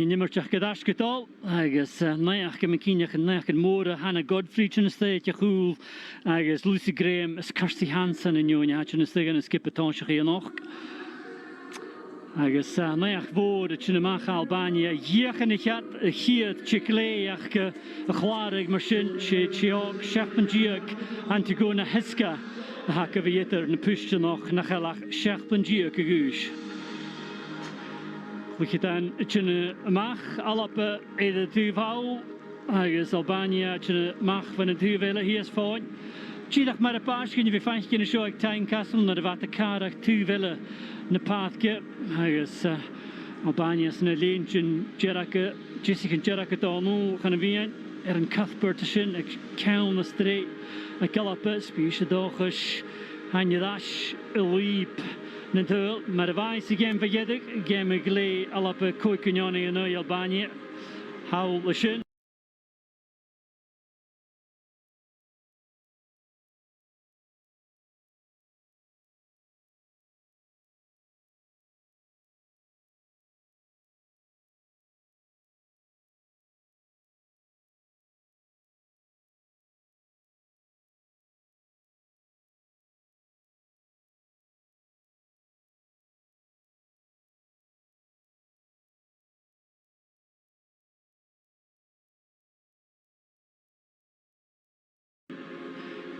Nimmertach gedasketal, agus naach gemcíneach an naach an móra Hannah Godfrey in state cool, agus Lucy Graham is Kirsty Hansen in Júnia in state an skippetáise noch. Agus naach fór Chinamach Albania, jiechan ich hat chiad chicléach a chlárig mar sin sé tiog seachpandiag Antigona Hiska a haka vieter na puiste noch nachelach seachpandiag a gúis. We gaan in Mach, Alappe, de Tuvau, agus Albania, in Mach van de Tuvelle hier is fijn. Tjilach maar een paar schijnen we fijn kunnen show ik tuin kastel naar de waterkarach Tuvelle na paadje. Agus Albania is een leentje Jerake, Jessica Jerake danu gaan we een Cuthbert sin, ik kaun de street, ik Alappe, spiesje dochus, hanjedash, liep. Natuurlijk, maar de wijze game vergeten, game glee alle koikunioni in Albanië. Hou de schön.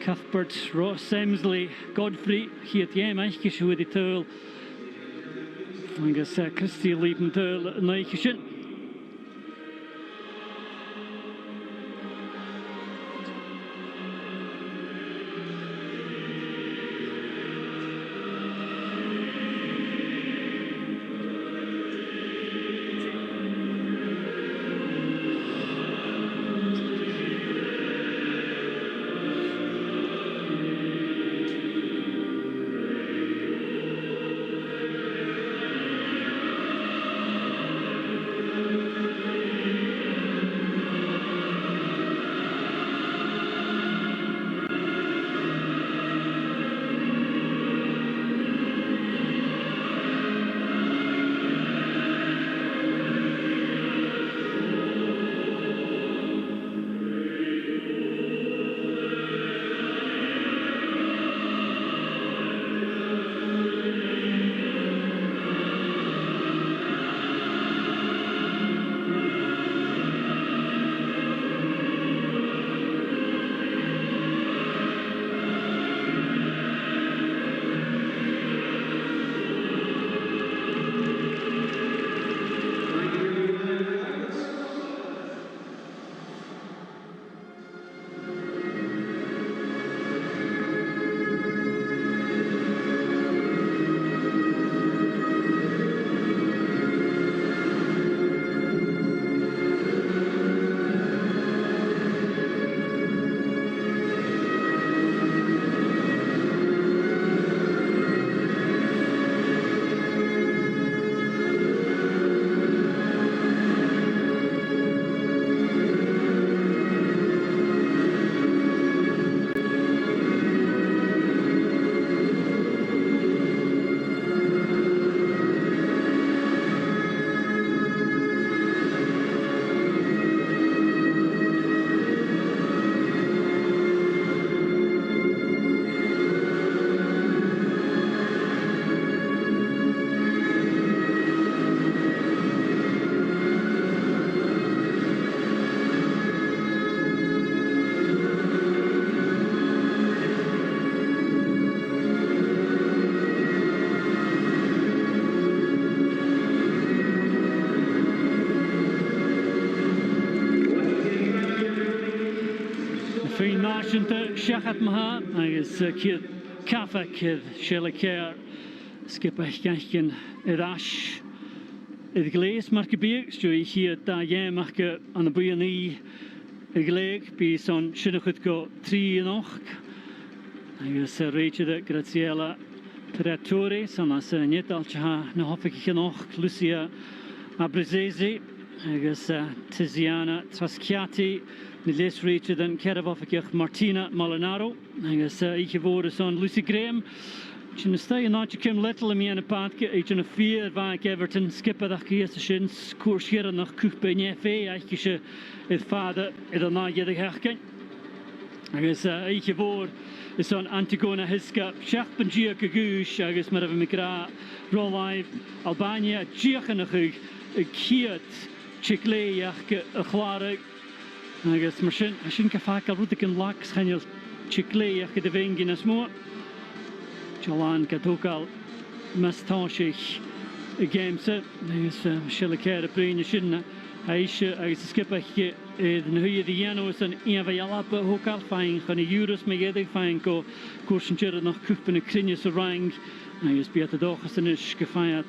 Cuthbert, Ross Semsley, Godfrey, hier het jij mij geschoten die tuil. En gezegd, Christy liep een tuil neigje. Shachat Maha, agus Kid Kafa Kid Shellacare, Skipachkin Irash, Glaze Markabir, Stewie here, Dayamaka on the Buyani, Gleg, be son Shinakutko 3 noch, agus Rachel Graziella Pretori, Sanas Nietalcha, Nahofik noch, Lucia Abrizezi, agus Tiziana Traschiati. De les reached dan Keravafik Martina Molinaro. Agus ich geworden son Lucy Graham, Sin stay an áte cim little mi an a padke each an a fear vaak Everton skipper ach gies a sin koershier nach kuchbe nefe eiche se it fada it an na jedig herken. Agus eiche voor is an Antigona Hiska Sheach ben Gia Gagush agus mar mi gra Rolive Albania Giachanachug kiet Chicleach a chware agus mar sin ka fakal rudiken lax chanel Chicleach de vengin as mo. Jolan Katokal Mastashich Gamesa, is Shilakera Brina Shinna, Aisha, I skip a hit in Huya the Yanos and Eva Yalapa Hokal fine, Honey Eurus Megedig fine go, Kursen Jerry noch Kupen a Crinius Rang, I is Beata Dochas and Ishkafayat,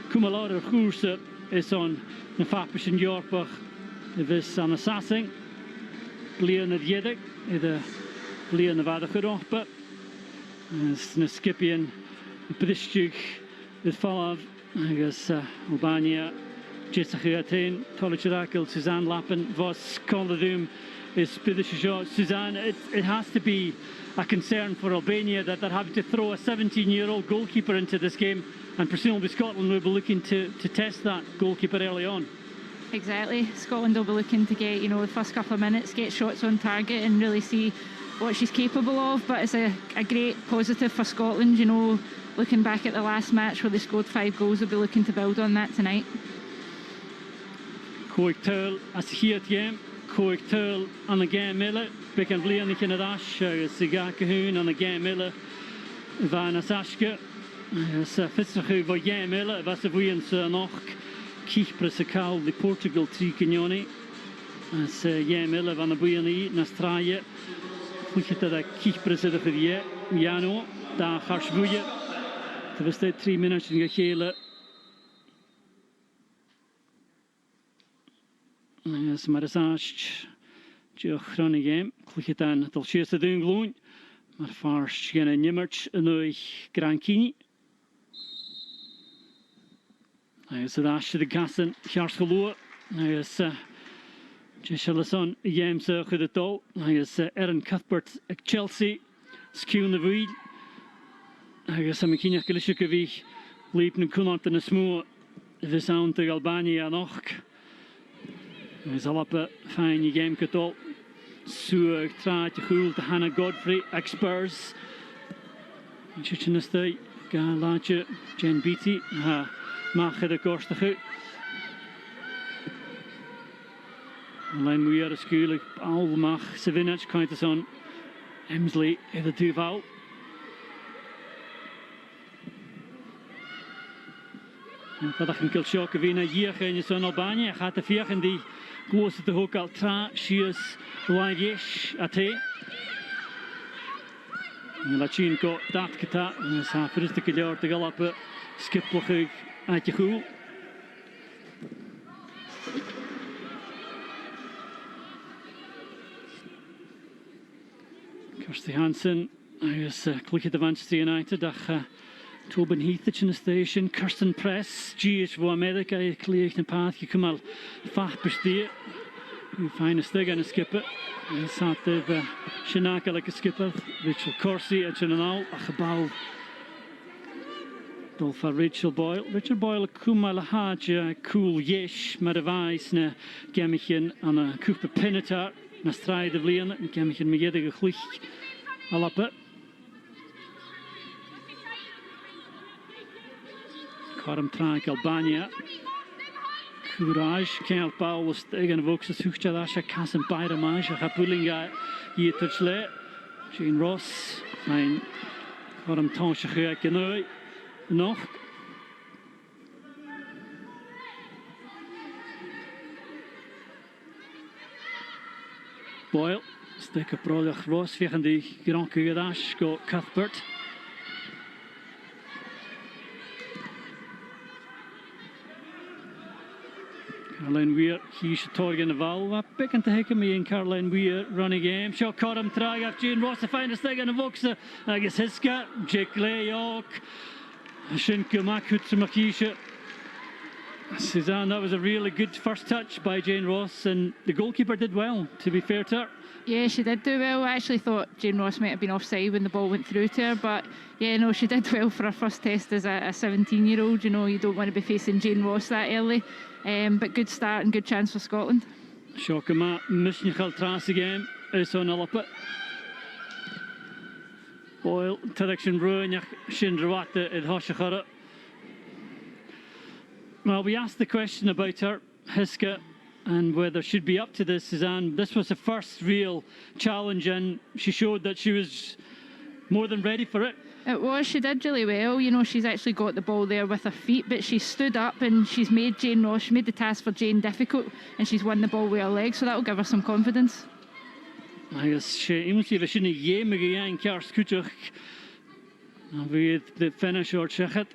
Kumalada Hursa is on the Fapish in Yorpach, this an assassin, Leon of Yedig, the Leon of Adacharopa. Na Skipian Bristug with Falav, I guess Albania, Jessica Aten, Tolichirakel, Suzanne Lappen, Vos Koladum is Spidisha. Suzanne, it has to be a concern for Albania that they're having to throw a 17-year-old goalkeeper into this game, and presumably Scotland will be looking to test that goalkeeper early on. Exactly, Scotland will be looking to get, the first couple of minutes, get shots on target and really see what she's capable of, but it's a great positive for Scotland, looking back at the last match where they scored 5 goals, they'll be looking to build on that tonight. Coig Turl as hier het game, Coig Turl aan de game mille, Bekan Vleernik in het as, Sigaka Hoon aan de game mille, Van Asaske, Fitzrachu voor game mille, was de voeiens nog, Kiechpres a Cal, de Portugal 3 Kignoni, as game mille van de voeienie, Nastraje, Look at Kiechpres of the Jano, da Harshbuye. There was 3 minutes in Gachela. As Marisage, Geochrony game. Look at that, till she's the doing gloon. Maar first, geen Nimmerch, en nu Grankini. As the Ash to the Gasson, Charles As Jeshalison, James Hudetol, I guess Aaron Cuthbert at Chelsea, Skew in the Weed. I guess I'm a Kenya Kalishikovic, Leaping Kunant in a Smo, the sound to Albania noch. There's a lot of fine game Katol. So try to hold to Hannah Godfrey, Expers. Chichinestay, Galacha, Jen Beatty, Macher de Korstach. Alleen we are school Almach, Savinach, Kaintason, Emsley, the Duval. Dat een Kilshock of in a year in son Albania, gaat de 4 in die grootste de hoek al tra, Shias, Wagish, Ate. Lachinko, dat keta, en is haar firste keer te galappen, skipplog uit je goal. Kirsty Hansen, I was click at the Manchester United, Tobin Heathich in the station, Kirsten Press, GH voor Amerika, kleeg een paardje, kom al vaak besteed. You find a stig and a skipper. En zat de Shinaka like a skipper, Rachel Corsi, en Chinanal, a gebouw. Dolfa Rachel Boyle. Rachel Boyle, Kumal Haja, cool yesh, maar de wijs na Gemmichin aan een Cooper Pinatar, na strijd of Leon, en Gemmichin meegedige glich. Alappe. Karam Trank Albania. Courage, Kel Paul was tegen Voxus Huchtadasha, Kassen Bayramage, Hapulinga, Yitachle, Jean Ross, fijn. Karam Tansje Gekenoi. Nog. Boyle, stick up Rollach Ross, vegen die Grand Kugadash, go Cuthbert. Caroline Weir, he's Torgan the Val, picking to hick me in Caroline Weir running game. Shot caught him, try after Jean Ross to find a stick in the Voxa. I guess Hiska, Jake Layok, Shinka Makut Makisha. Suzanne, that was a really good first touch by Jane Ross, and the goalkeeper did well, to be fair to her. Yeah, she did do well. I actually thought Jane Ross might have been offside when the ball went through to her, but yeah, no, she did well for her first test as a 17-year-old. You know, you don't want to be facing Jane Ross that early, but good start and good chance for Scotland. Sjokke ma misnichal tras again, is on Alapa. Boyle, Tadakshin Ruinach, Shindrawata, Ed Hoshachara. Well, we asked the question about her, Hiska, and whether she'd be up to this, Suzanne. This was the first real challenge, and she showed that she was more than ready for it. It was, she did really well. You know, she's actually got the ball there with her feet, but she stood up and she's made Jane Ross, she made the task for Jane difficult, and she's won the ball with her legs, so that'll give her some confidence. I guess she must have seen a game again, Kars Kuchuk. With the finish or Chechet.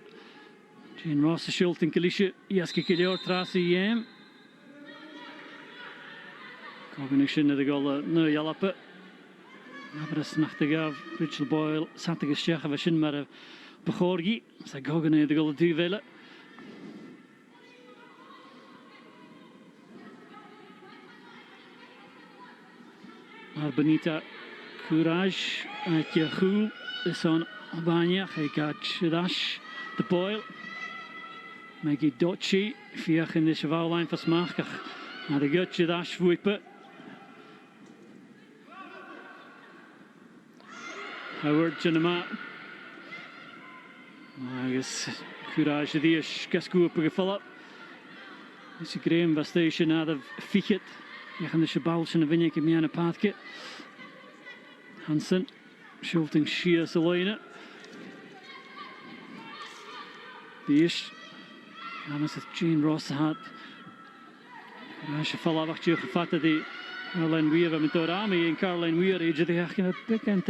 Jane Ross, Schult and Kalisha, Yaski Kilior, Trasi Yam. Cognition of the goal, no Yalapa. Nabras Nachtigav, Rachel Boyle, Santigas Chech of a Shinmara Bachorgi, Sagogane, the goal of Duvela. Benita Courage, Yahu, is on Albania, Hegach the Boyle. Maggie Dochi, Fiach in the Cheval line for Smarkach. And the good Chidash Whipper. Howard Janama. I guess Courage the Dish Gasku Philip. It's a great investigation out of Fichit. You can the Shabals and the Vinyak Miana Pathkit. Hansen, Schulting Shia Salina. The ish. Anders het Jane Ross had. Als je vallen wacht je gevatten die Caroline Weir met Dorami en Caroline Weir je die echt bekend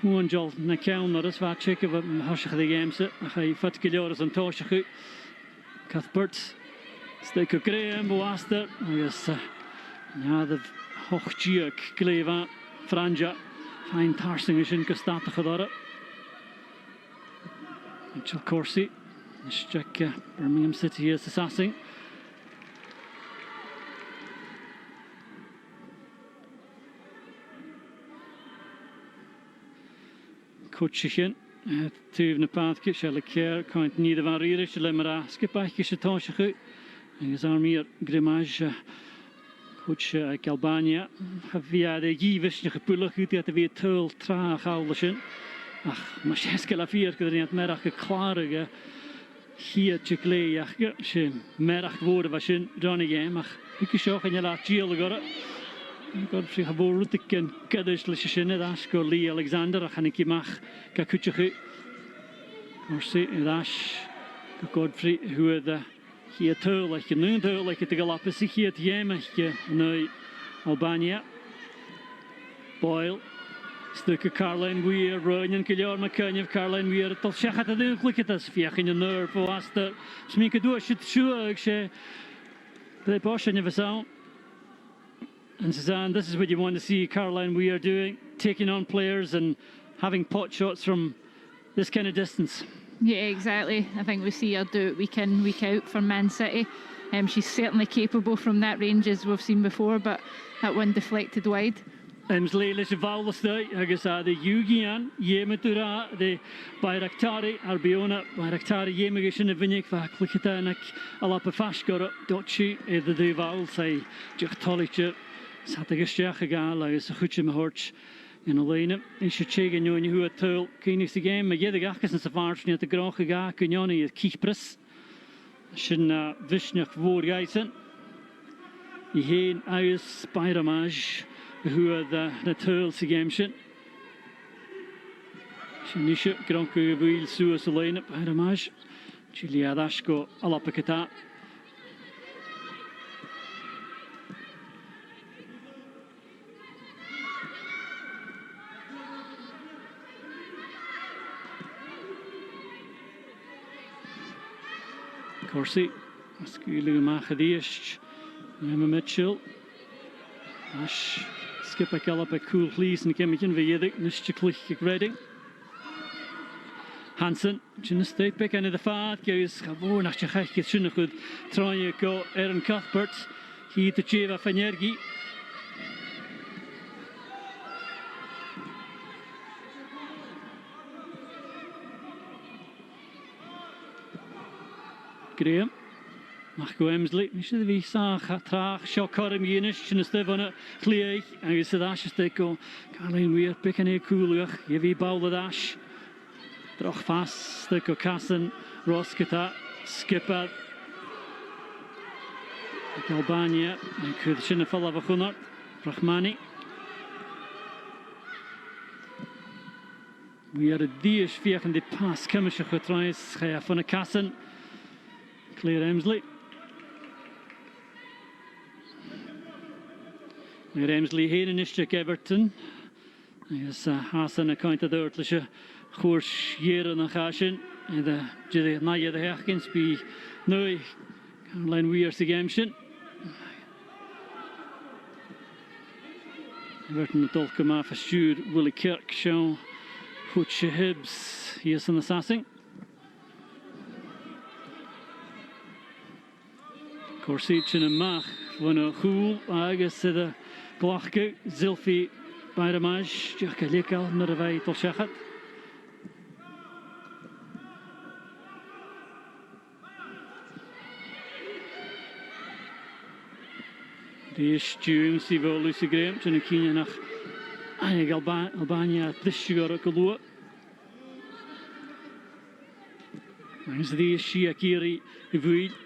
hoe Joel na count naar is wat checken wat als je de games dan ga je vat kilo's en toosje goed. Cuthbert steek ook kreeg bewaster. Yes, ja de hoogtjuk kleva Franja fijn tarsing is in kastata gedaan. Mitchell Corsi. Check Birmingham City is assessing. Coaching to the path, shall care, can't need of our Irish, Lemara, skip back, Shatosh, and his army Grimage, coach Albania, have via the Yivish, Pulla, who had to be a toll tra Hallishin. Ach, Masheska la Fier, could not Merach a Clarga. Hier Chicle, she merach woorden was in Johnny Game. Ach, ik is ook in je laat Giel gehad. Ik had zich gewoon rustig en kaddish lisje dat Lee Alexander. Ach, en ik mag kakutje ge. Corsi, dash, Godfrey, hoe de hier tuurlijk, nu tuurlijk te gelappen zich hier te jemetje nu Albania. Boyle. Stukken Caroline Weir, Ryan Killior McCunny of Caroline Weir. Tot je gaat het doen, klik het als via in je nerve was er. Sminke door je shoe, she. The portion of us out. And Suzanne, this is what you want to see Caroline Weir doing, taking on players and having pot shots from this kind of distance. Yeah, exactly. I think we see her do it week in, week out for Man City. She's certainly capable from that range as we've seen before, but that one deflected wide. Lelish Valstay, I guess the Yugian, Yematura, the Bayraktari, Albiona, Bayraktari, Yemigishin, Vinik, Vaklikatanak, Alapafashkara, Dochi, the Duval, say, Jachtolich, Satagashaka, like a Huchim Horch in Elena, Ishachigan, you and who at Tull, Kenis again, Magyagakas and Safarch near the Grochaga, Kunyoni, Kichpris, Shin Vishnach Vorgeisen, Yehin, Ayus, Spyramage. Who are the tools again? Shinisha, Gronku, Wheel, Suez, Elena, Paramage, Julia Dashko, Alapakata. Corsi, Skulu Machadish, Emma Mitchell, Ash. Skip a gallop a cool please and Kemikin Viedic, Nishchiklik Reading. Hansen, sin state pick in the fat, goes gewoon nach chach get sin goed try go Aaron Cuthbert, he to Cheva Fanergi. Graham, mag go Emsley, ni sydd fi sach trach sio corym gynish, sin ystaf hwnna chliaich, a gys y dash ystaf go, Carlin wir, pick yn ei cwlwch, i fi bawl y dash. Droch fast, ystaf go Cassan, Ross gyda, skipper. Albania, yn cwyd sy'n y ffalaf o chwnod, Brachmani. We are a dish fiach yn di pas cymysio chwytrais, chaif yn y Cassan. Claire Emsley. Claire Emsley hyn yn ystig Everton. Ys Hassan y coint y ddwrt lysio chwrs i'r yn y chasyn. Ydw jydd nai ydw hechgyn sbi nwy Caroline wir sy'n gemsyn. Everton y dolc yma ffastwr Willie Kirk siaw hwtsi hybs hys yn y sasing. Corsich yn y mach fan y chwl agos sydd y glachgu Zilfi bair y maj diolch gael legal yn yr yfai dol siachad. Rhys James i fel Lucy Graham sy'n y cyn nach aeg Albania ddysgu o'r gylwa. Mae'n rhys si ac iri i fwyd.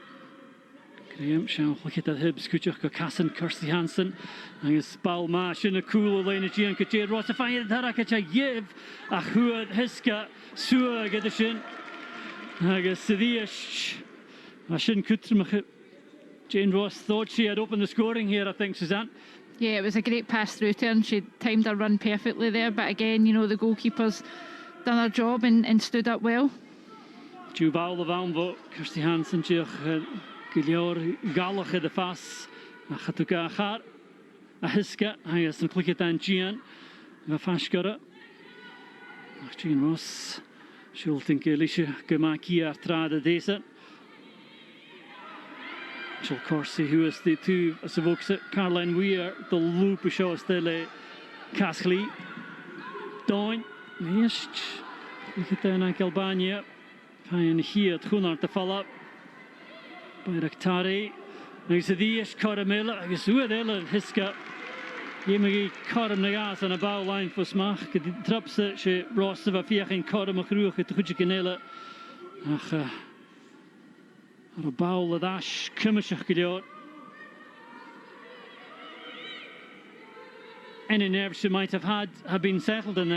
Graham siawn chlychydad hybs gwtioch go Cassan Kirsty Hansen. Agus bal ma sy'n y cwl o lein y gian gyda'r ros y ffain ydyr ac eich yf a chwyd hysga sŵa gyda sy'n. Agus sydd eich a sy'n cwtrymach Jane Ross thought she had opened the scoring here, I think, Suzanne. Yeah, it was a great pass through to her and she timed her run perfectly there. But again, you know, the goalkeeper's done her job and stood up well. Juval the Valmvo, Kirsty Hansen, Gilior, Galach the Fass, Hatuka Har, a Hiska, I has some clicket and Gian, a Fashkara. Jane Ross, she'll think Alicia Gamaki Trada Desa. She'll Corsi, who is the two, as of Caroline Weir, the loop show still Caskli. Doin, Nist, look at down like Albania. Fine here, Tunar to follow. Bayraktari. There's a dish, Caramilla, I guess with Ella Hiska. Yemigi Caram Nagas on a bow line for Smach. The traps that she rost of a fiach in Caram Akruch at Hujikanella. Ach, a bowl of dash, Kimishach Gileot. Any nerves she might have had have been settled in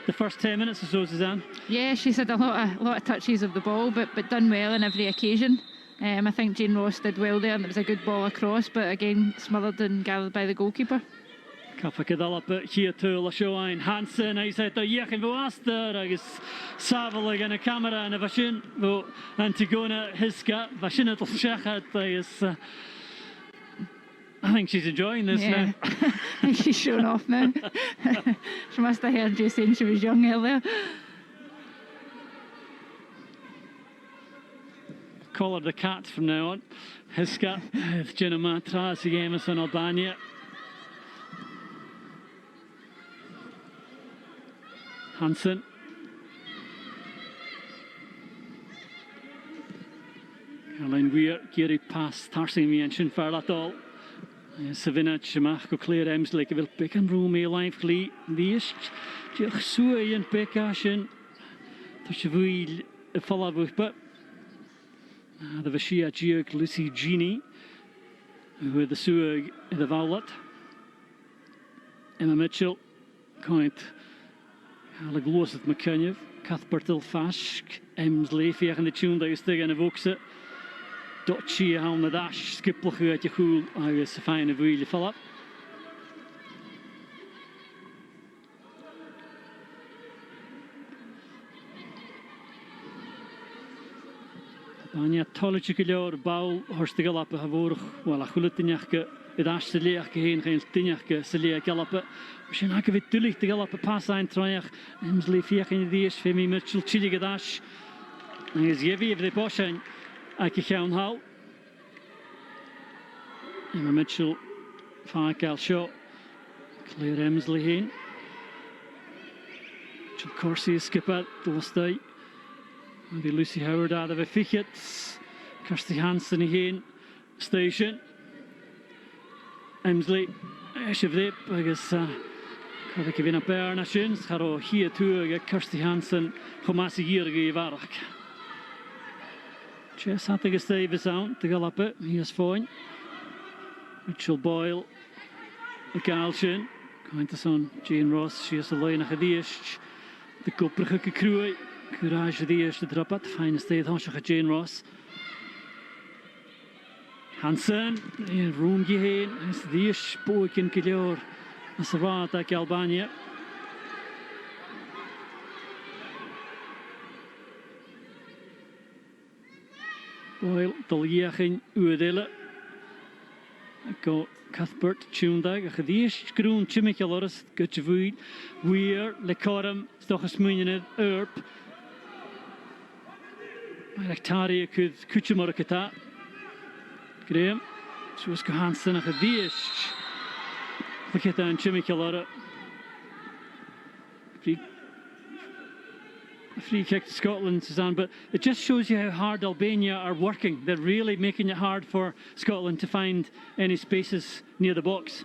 the first 10 minutes or so, Suzanne? Yeah, she's had a lot of touches of the ball, but done well on every occasion. I think Jane Ross did well there, and it was a good ball across, but again, smothered and gathered by the goalkeeper. Kappa Kadala, but here to Lashoine Hansen, I said, the Yakin Voaster, I guess Saval again a camera and a Vashin, Antigona Hiska, Vashin at Shechat, I think she's enjoying this now. I think she's showing off now. She must have heard you saying she was young earlier. Call her the cat from now on. Hiska, Jenna Matras, Gamus and Albania. Hansen. Caroline Weir, Gary Pass, Tarsing me and Shin Farlatol. Savina Chimach, go Claire Emsley, give it pick and room, a life clee. The ist, Jill Sui and Pekashin. To Shavui, a follow with but the Vashia Giok, Lucy Genie, with the Suag, the Vowlet. Emma Mitchell, Coint. Alle gloos het McCunnev, Cuthbertil Fashk, Emsley, Fiach in the tune that is still in a voxe. Dotchi, Helm the Dash, Skippel, at your cool, I was a fine of really fill up. Albania tolletje gelor bal horste galappe havorig wel a chule tinjachke het aste leach geheen geen tinjachke se leach galappe misschien hakke we tullig de galappe pas ein trojach en sleef hier in die is Femi Mitchell chili gedash en is gevi de poshen ake gaan hal en Mitchell vaak al show clear Emsley heen Mitchell Corsi skipper dolstay die Lucy Howard out of a ficket. Kirsty Hansen heen station. Emsley, Shivdip, I guess, kan ik even een paar nations. Ga hier toe, Kirsty Hansen, Homasi hier gevaarlijk. Chess had ik gesteven sound, te galappen, hier is fijn. Mitchell Boyle, de Kaalsjen. Komt er zo'n Jane Ross, she is alleen nog gediest. De koprige kroei. Courage de eerste drop at, fijne steed, hansje Jane Ross. Hansen, in room heen, is de eerste spook in Kiljoor. Als er wat uit Albania. Boyle, Doljechen, Uedele. Go Cuthbert, Tundag, a gediesch, groen, Chimichaloris, Gutjevoed, Weer, Lecorum, toch een smoeien Urp. Rectaria could Kuchimorkata. Graham, zoals Hansen a gediesch. Look at Chimichaloris. Free kick to Scotland, Suzanne, but it just shows you how hard Albania are working. They're really making it hard for Scotland to find any spaces near the box.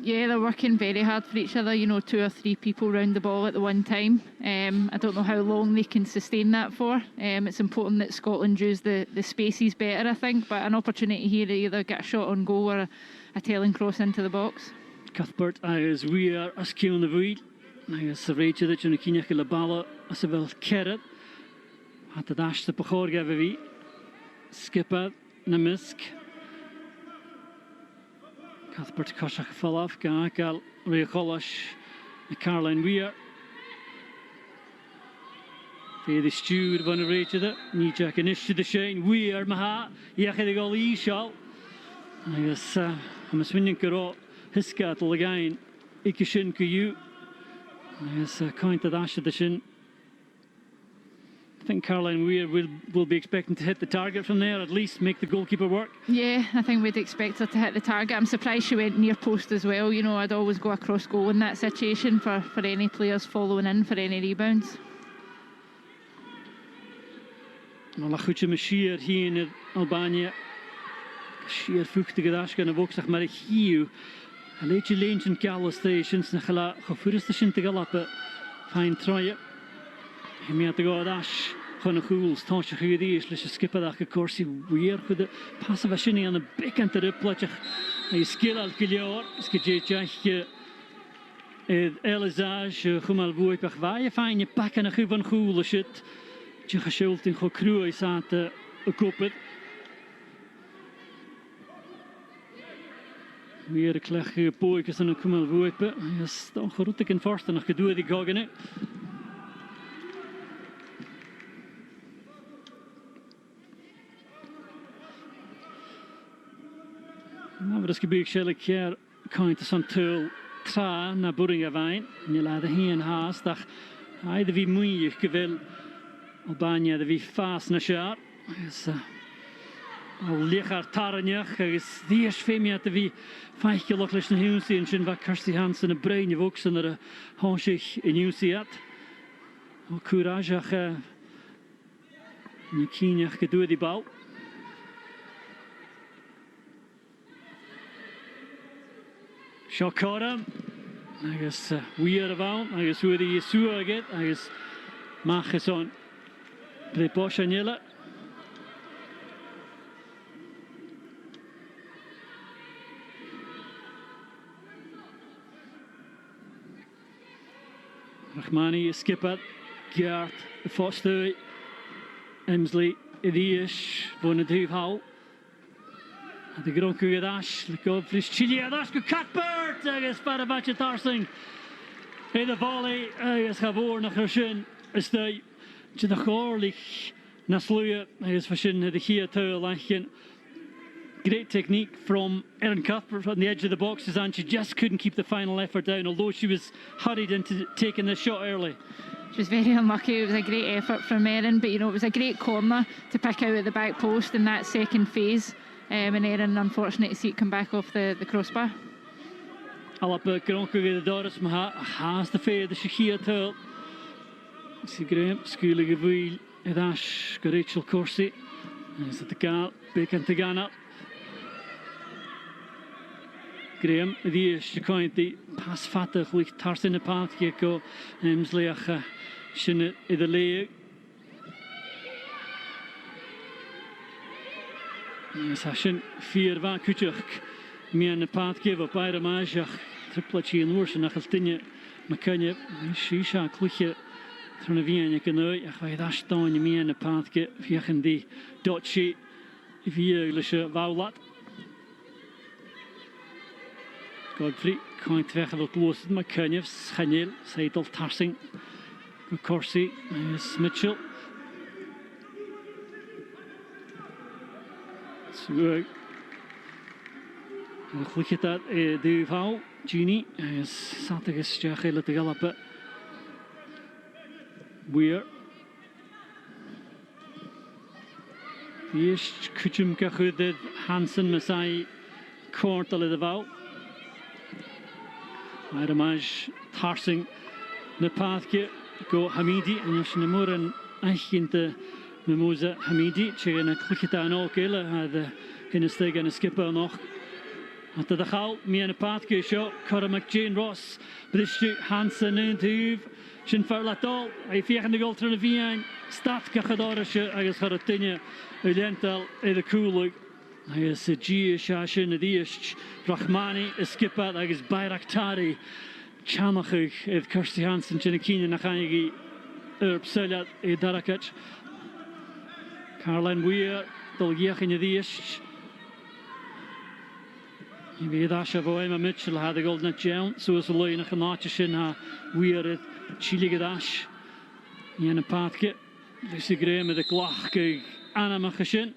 Yeah, they're working very hard for each other, you know, 2 or 3 people round the ball at the one time. I don't know how long they can sustain that for. It's important that Scotland use the spaces better, I think, but an opportunity here to either get a shot on goal or a tailing cross into the box. Cuthbert, as we are askew the void. Agus a réite dat yn y cynach y bala as y fel cerad. Hat y dash y bachor gefo fi. Skipad na misg. Cuthbert Cossach Falaf, ga gael Ray Cholas y Caroline Weir. Fe the steward van y réite da. Ni jack yn eistedd y Shane Weir maha. Iach edrych ol I sial. Agus am yswynny'n gyro hysgad o lygain. Ik ysyn gyw. Yes, kind of dash edition. I think Caroline Weir will be expecting to hit the target from there, at least make the goalkeeper work. Yeah, I think we'd expect her to hit the target. I'm surprised she went near post as well. You know, I'd always go across goal in that situation for any players following in for any rebounds. Well, a goedje Mashier hier in Albania. Sheer vochtige dash gaan ook zeg maar hier. Een beetje leentje in Gala stations, na gala gevoerd station te galappen, fijn traaien. Je moet de dash gewoon een goal, staatje goed is, dus je skippen dat je corsi weer goed de passen van Shinny aan de bekend erop plaatje. Je skill al kiljaar, skitje je Elizage, gemal woord weg waar je fijn je pakken een goed van goal shit. Je geschuld in gekroei zaten kopen. Weer een kleine pootjes en een kummel woepen. Je is toch geroetig in vorst en nog gedoe die goggen. Nou, dat gebeurt schelijk keer kan je zo'n tul tra naar Boeringen wijn. En je laat heen haast. Dat hij de wie moeilijk gewil. Albania de wie vast naar jaar. Al lichaar tarnjach, is die eerst femia te wie 5 kilometers naar huis in zijn wat Kirsty Hansen een brein woksen naar de hansig in huis had. Al courage je kienjach gedoe die bal. Shakaram, agus weer ervan, agus hoe die Yeshua gaat, agus mag je zo'n preposhanjelle. Rahmani skipper, Gert, Foster, Emsley, Idish, van het Huifhal. De gronke dash, de goal fris Chili, dash go Cuthbert, agus para batje tarsing. In de volley, agus geboren naar Gershon, is de goorlijk Nasluja is fashion the here to Lachen. Great technique from Erin Cuthbert on the edge of the boxes, and she just couldn't keep the final effort down, although she was hurried into taking the shot early. She was very unlucky. It was a great effort from Erin, but you know, it was a great corner to pick out at the back post in that second phase. And Erin, unfortunate to see it come back off the crossbar. Alap Gronke Doris Maha has the fair the Shahia Turl. See Graham, Schooling of Wheel, Edash, Rachel Corsi. Is it the gal, Bacon Tagana. Graham, the is the pass fatter, like Tars in the path, Gecko, Emsleach, Shin in the leg. Sashin, Fear Van Kuchuk, me and the path give up, I Ramajach, Tripleci and Wursh, and Achaltinia, Macanya, Shisha, Cluche, Tronavia, you can know, if I dash down, me and the path get Fiachan the dot sheet, if you Vowlat. Godfrey, kind weg of close my Cunniffs, Hanil, Seidel Tarsing, Corsi, Mitchell. So, look at that, the foul, Genie, is Satagas Jachel at the Galapa. We're Yes, Kuchum Kahud, Hansen, Masai, Cortal of the Vow. Aramaj Tarsing the pathke go Hamidi and Yashnamur and Achinte Mimosa Hamidi, China Clicketa and Okela had the Kinnesteg and a skipper noch. After the Hal, me and a pathke shot, Cora McJane Ross, British Hansen and Tuve, Shin Farlatol, I fear the goal through the Vian, Stat Kachadorish, I guess Haratinia, Ulental, the cool. I guess Gia Shashin, the Ish, Rahmani, skipper, I guess Bayraktari, Chamachig, Kirsty Hansen, Chinakini, Nakhanigi, Selat, Darakach, Caroline Weir, Dolgiachin, the Ish. Maybe Dasha Voema Mitchell had the golden gem, so as a line of Kanachin, Weir, Chiligadash, Yana Patke, Lucy Graham with the Glach, Anna Machashin.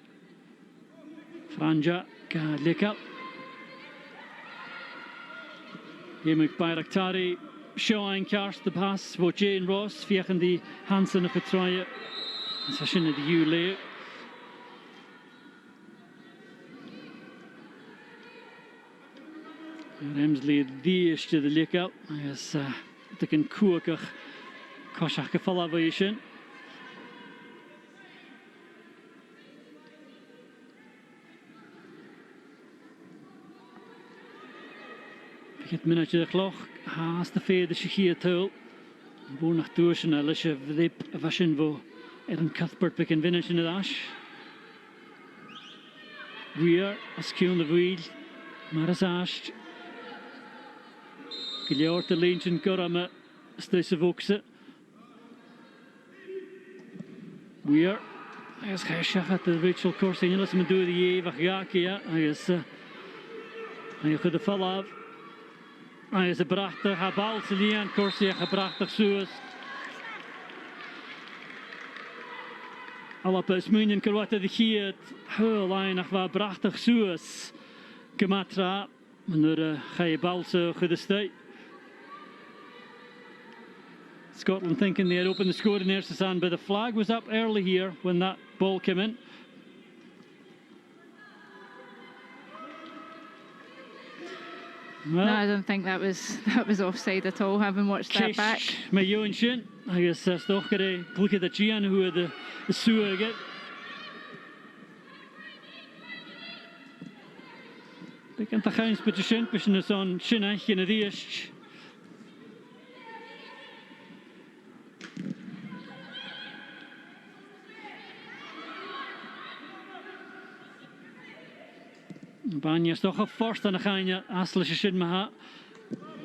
Franja Gadlika. Yemuk Bayraktari, showing Karst the pass for Jane Ross, Fiachen the Hansen of Petroya, and Sashin of the Ule. Remsley, the ish to the Lika, as the can Kuakach Koshak Falavation. Het minuutje de klok, haast de vede Shahia Tool. Boer nach Doorsen, en Lisha Vdip, Vashin Vo, Erin Cuthbert, begin finish in the dash. Weir, Askion the Wheel, Marazasht. Gilior de Leentjen Gorama, Stace of Oxe. Weir, I guess Heshach at the Rachel course, and you listen to the Evach I guess, I could have fall off. Hij is een prachtig, hij balt ze niet aan, Corsia, een prachtig zoes. Alle pesmunien karwata de giet, heel einig wat prachtig zoes. Gematra, wanneer ga je balt ze gedestij. Scotland thinking they had opened the score in Ersasan, but the flag was up early here when that ball came in. Well, no, I don't think that was offside at all. Having watched that back. My Johan Shin, I guess that's toch gere look at the Gian who had the sewer get. They can't change but the Shin pushing us on Shin Ach in the East. Albania is toch first aan de gaanje aslische Shin Maha.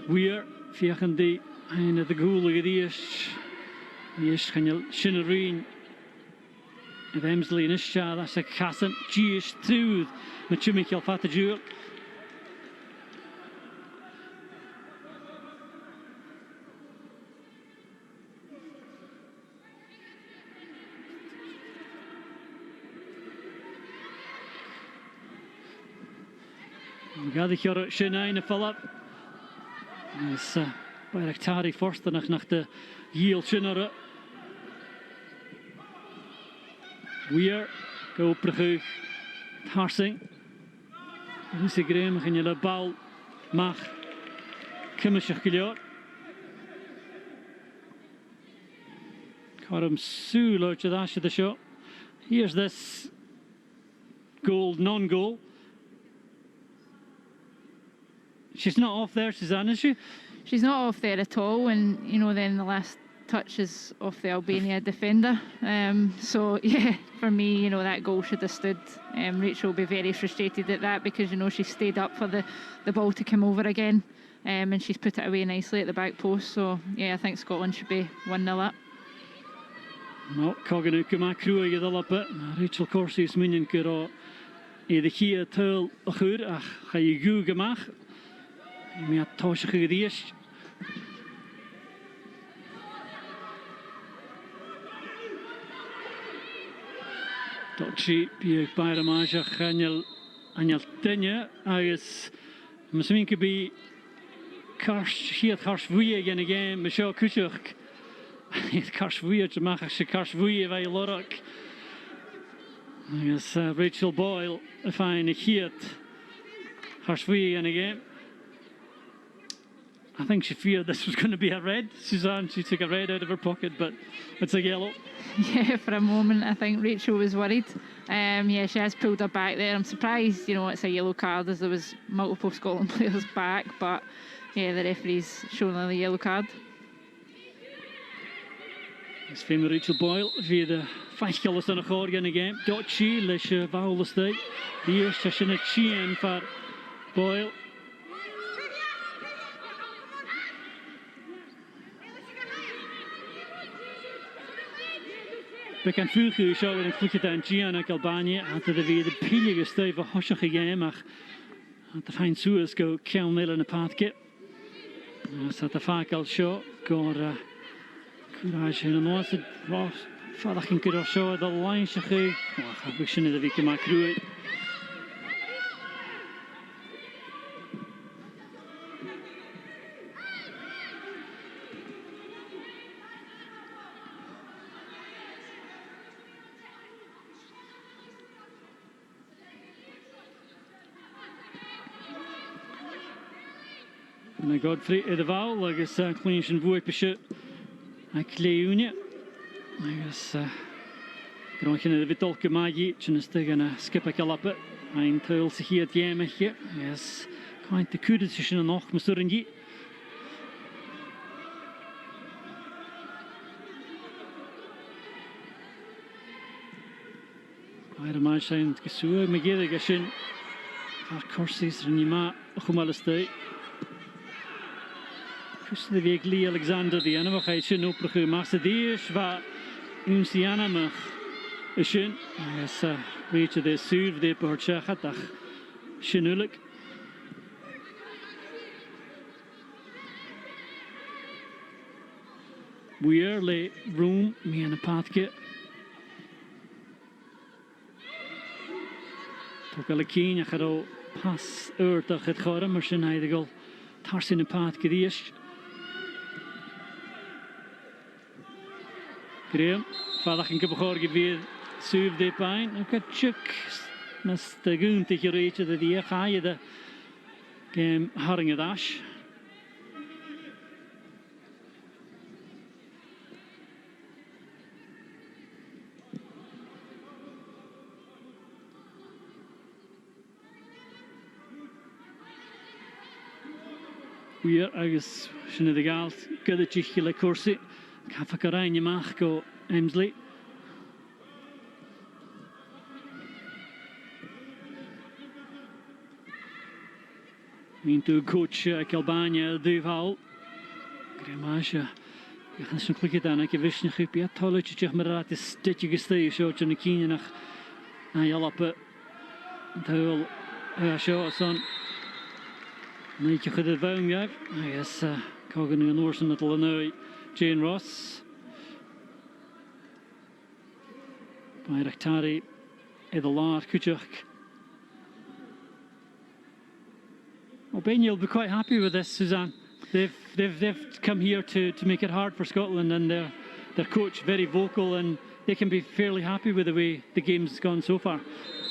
Weir fiachen die en de goelige die is gaan je Shinnereen. Het Emsley is ja dat is kassen Gies truth met Michael Fataju. Gad ich hier schön eine Philipp. Is bij de Tari Forster nach de heel schönere. Weer go terug. Harsing. Is de grem gaan je de bal mag. Kimmischer geleerd. Karam Su loopt je de show. Here's this goal, non-goal. She's not off there, Suzanne, is she? She's not off there at all, and you know, then the last touch is off the Albania defender. So yeah, for me, you know, that goal should have stood. Rachel will be very frustrated at that because you know she stayed up for the ball to come over again, and she's put it away nicely at the back post. So yeah, I think Scotland should be 1-0 up. No, Cogan Ukuma Crew get all up it. Rachel Corsi's minion could the here tell a good. Ga je goed gemaakt. Je hebt toch gereisd. Dat je bij de maatje aan je tenje. Is misschien kan bij kars hier kars voeien en again. Michel Kuchuk. Het kars voeien te maken. Ze kars voeien bij Lorok. Is Rachel Boyle. Fijn hier. Kars voeien en again. I think she feared this was going to be a red. Suzanne, she took a red out of her pocket, but it's a yellow. Yeah, for a moment, I think Rachel was worried. Yeah, she has pulled her back there. I'm surprised, you know, it's a yellow card as there was multiple Scotland players back, but yeah, the referee's shown her the yellow card. It's famous Rachel Boyle via the 5 kills in a chord in the game. Dot she, Lisha Vowlestay. The eerste is in a chain for Boyle. We kan vroeger zo in het vliegje aan Gianna Albania hadden we weer de pillige stuiven hossig gegaan, maar had de fijn zoers go keil in de paadje. Zat de vaak al zo, går courage in een oorse was. Vader ging kunnen zo de lijntje geven. Ga ik zien dat we kunnen maken. En Godfrey in de val, agus clean sin vuipise a cléúne. Agus gronchen in de vitolke magi, tjinnestig en skip a kalappe. Ein tuil sich hier het jämetje. Yes, kaint de kude tussen en nog, mesuringi. Aire maar zijn het gesoe, megere gashin. Haar korsis rinima, chumalestei. De week Lee Alexander die ene wat hij zijn opgeruimd maar ze die is waar een Siana mag is zijn is weet je de zuur de portje gaat dag schnulik weerly room me in een paadje toch al een je gaat al pas uurtig het gaan maar zijn hij de al thars in een paadje die is Graham, vader ging begonnen weer 7 de pijn. Ik had chuk met de gunte gereed dat die ga je de game haringen dash. Weer ergens zijn de gaals kuddetje gelijk korsie. Ik heb een rijnje mag go Emsley. Into coach Albania Duval. Grimasje. Je gaat zo'n klikje dan. Ik wist niet goed. Ja, tolletje zeg maar dat is stitje gestegen. Zo je een kien nog aan je lappen. Duval. Ja, zo zo'n. Niet je goed het wuim ja. Yes. Kogen in Noorsen het Lanui. Jane Ross. Bij Rachtari. De laar Kuchuk. Albania will be quite happy with this, Suzanne. They've come here to make it hard for Scotland, and their coach very vocal, and they can be fairly happy with the way the game's gone so far.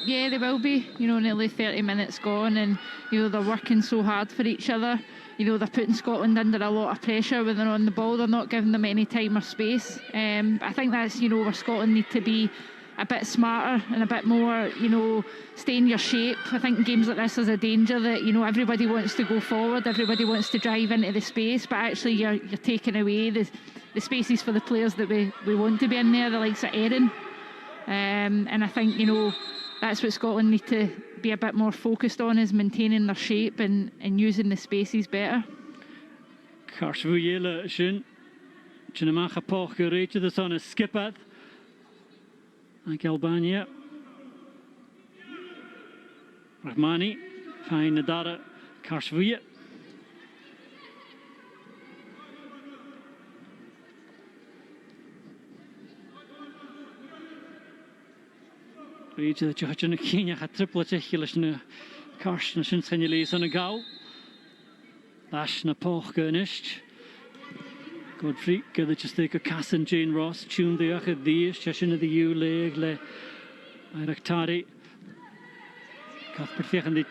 Yeah, they will be. Nearly 30 minutes gone, and they're working so hard for each other. They're putting Scotland under a lot of pressure when they're on the ball. They're not giving them any time or space. I think that's where Scotland need to be a bit smarter and a bit more, stay in your shape. I think in games like this there's a danger that everybody wants to go forward, everybody wants to drive into the space, but actually you're taking away the spaces for the players that we want to be in there, the likes of Erin. And I think that's what Scotland need to be a bit more focused on, is maintaining their shape and using the spaces better. Carsvuyela sin Chinamacha Poch Rachel the son is skipad. Like Albania. Rahmani, fine Nadara, Carsvuye. Rachel the Chachana Kenya had triple chechilish na Karsna Shinsanyalis on a gow. Lash na Poch Gurnisht. Godfrey, gyda just take a Cassan Jane Ross, tune the achad these, Cheshin of the U leg, le Iractari. Cuthbert Fiachan the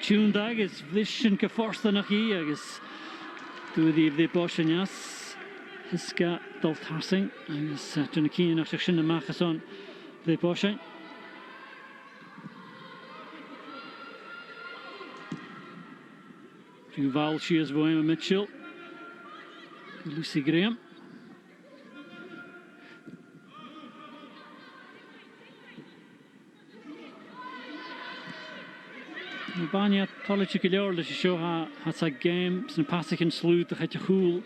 tune dag is Vishin Kaforstanaki, I guess. Do the Boshanyas, Hiska Doltarsing, I guess Junaki and Akshin and Machason, the Boshan. Val Shears Boema Mitchell. Lucy Graham. Albania Tolichik Ilor, let's show how it's a game, it's a passing and slew to hit a cool.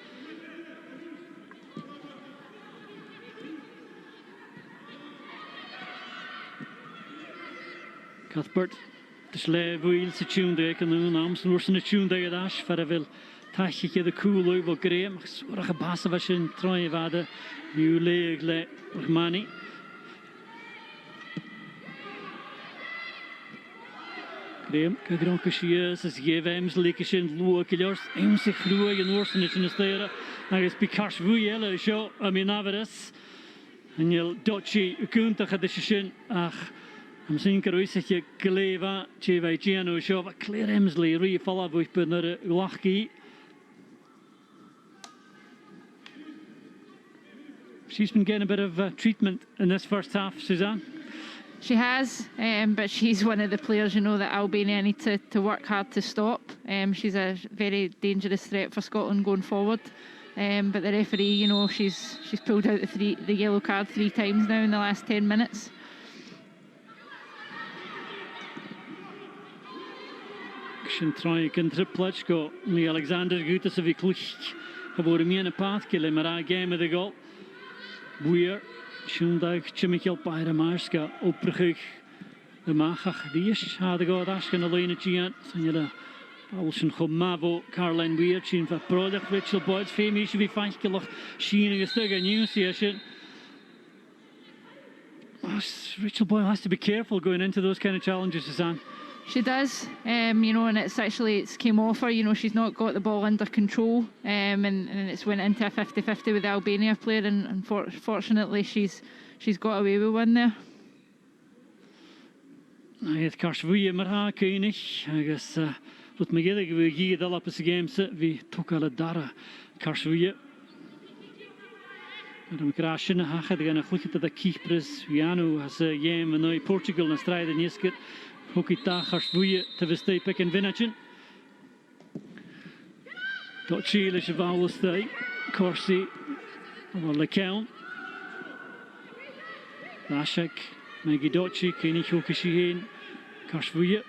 Cuthbert, the slave wheels to tune the Econoon arms, and worse than a tune the dash for a will. Tachike the cool over Graham, Sorach a Basavashin, Troy Vada, you leg le Rahmani. Graham, Kagronkushias, as Yevems, Lakishin, Lua Killers, Emsik Rua, and worse than it's in the stare. I guess because we yellow show, I mean, Avaris, and you'll Dutchy, Kunta had the Shishin, ach. I'm saying Karuisik, Gleva, Cheva, Giano, show, but Claire Emsley, re follow with Bernard Lachki. She's been getting a bit of treatment in this first half, Suzanne. She has, but she's one of the players, that Albania need to work hard to stop. She's a very dangerous threat for Scotland going forward. But the referee, she's pulled out the yellow card 3 times now in the last 10 minutes. Sin try can triplet go ni Alexander Gutas of Iklich about me in a path kill him a game of the goal. Weir Shundag Chimikel Pyra Marska Oprich the Machach Dish had the god Ashkan Elena Giant Sanila Paulson Mavo Caroline Weir Chin for product Rachel Boyd's fame should be 5 kilo Sheen a stug a new session. Rachel Boyle has to be careful going into those kind of challenges, Suzanne. She does, and it's came off her, she's not got the ball under control, and it's went into a 50-50 with the Albania player, and unfortunately she's got away with one there. Het Carsvuye Marha König, I guess, wat me gedig we hier de lappes game set, we took alle dara Carsvuye. Dan crashen na hacha de gana chluchit de kiepres, Viano has a game en Portugal na strijd in Jesket. Hokita Carsvuye te vestay pick and vinachin. Dot Chile Cheval stay, Corsi, or Le Count. Lashek, Megidochi, Kenny Hokishihin, Carsvuye.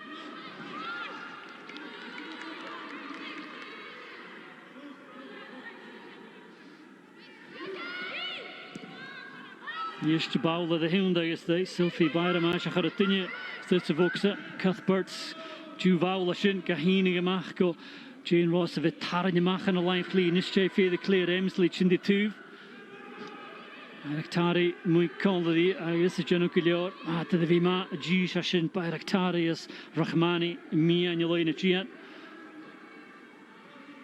Eerste bal de Hyundai is deze. Sylvie Bayramasha gaat het tinje. Steeds de Vokse. Cuthberts. Juvaula Shin. Kahine gemacht. Go. Jane Ross of it. Tarn gemacht. En een lijn vliegen. Nisje via Claire Emsley. Chindi Tuv. Bayraktari. Muy kondadi. Is het Janu Kulior. Te de Vima. G. Shashin. Bayraktari is Rahmani. Mia en Jelena Chian.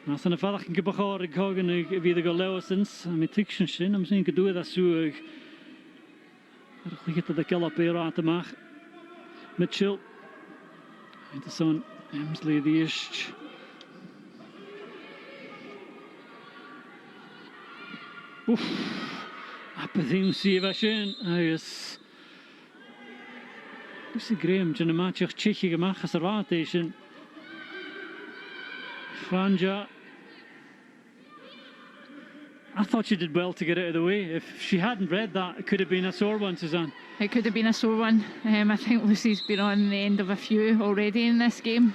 As yn y ffadach yn gybachor y cogen y fydd y golewsens, a mi tig sy'n sy'n, am sy'n gydwydd a sŵg. Ar y chlygyt y galop e'r at ymach. Mitchell. Haid y son, Emsley ddysg. Wff. A beth yw'n sy'n fasyn, agos... Gwrs i Graham, dyn y match o'ch chichig ymach as yr rat eisiau. Franja. I thought she did well to get out of the way. If she hadn't read that, it could have been a sore one, Suzanne. It could have been a sore one. I think Lucy's been on the end of a few already in this game.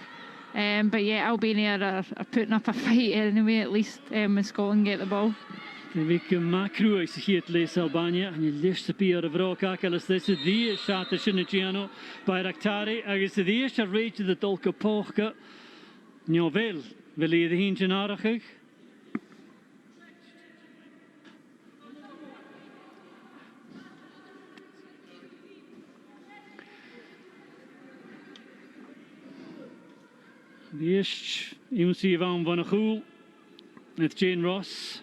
But yeah, Albania are putting up a fight anyway, at least when Scotland get the ball. Vi kan macro i sig het les Albania and you lift the pier of roka kalas this the shot the Shinichiano by Raktari agus the is a rate the dolka pochka Novel wil je de hintje narig. The is you see van a goal met Jane Ross.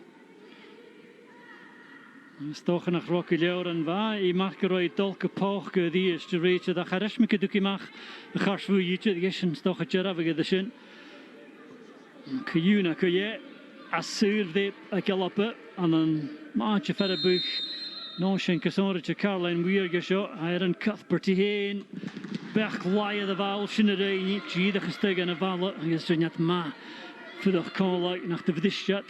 Stochen nach Rocky Leuren va I mag roi dolke poch ge die is te reach da charisme ke duki mag de garsvu yitje de gishen stoche jera we de shin kuyuna kuye asurve a galope an an maatje verrebug no shin kesonre Caroline Weir gesho iron Cuthbert heen berg laie de val shinere ni gide gesteg en valle is net ma voor de call nach de vidishat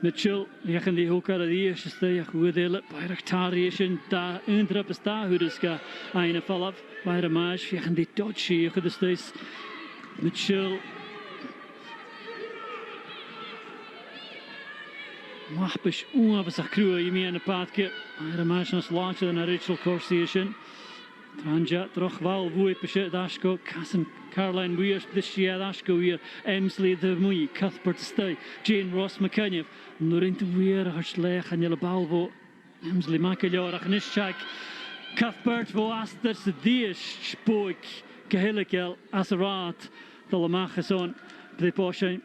Mitchell, je kan die ook aan de eerste stijg goed delen. Bij de tariation daar intrap is daar hoe dus ga een val af bij de match. Je kan die dodge je kan dus steeds Mitchell. Mag best onabes crew je mee aan de paadje. Bij de match nos launchen naar Rachel Corsation. Tranja terug wel woe pesje dashko Cassen Caroline Weir this year dashko weer Emsley de Moei Cuthbert stay Jane Ross McKenniff nur in te weer has leg en jelle balvo Emsley makelor agnischak Cuthbert vo aster se dies spoik gehelikel asarat de lamachson the portion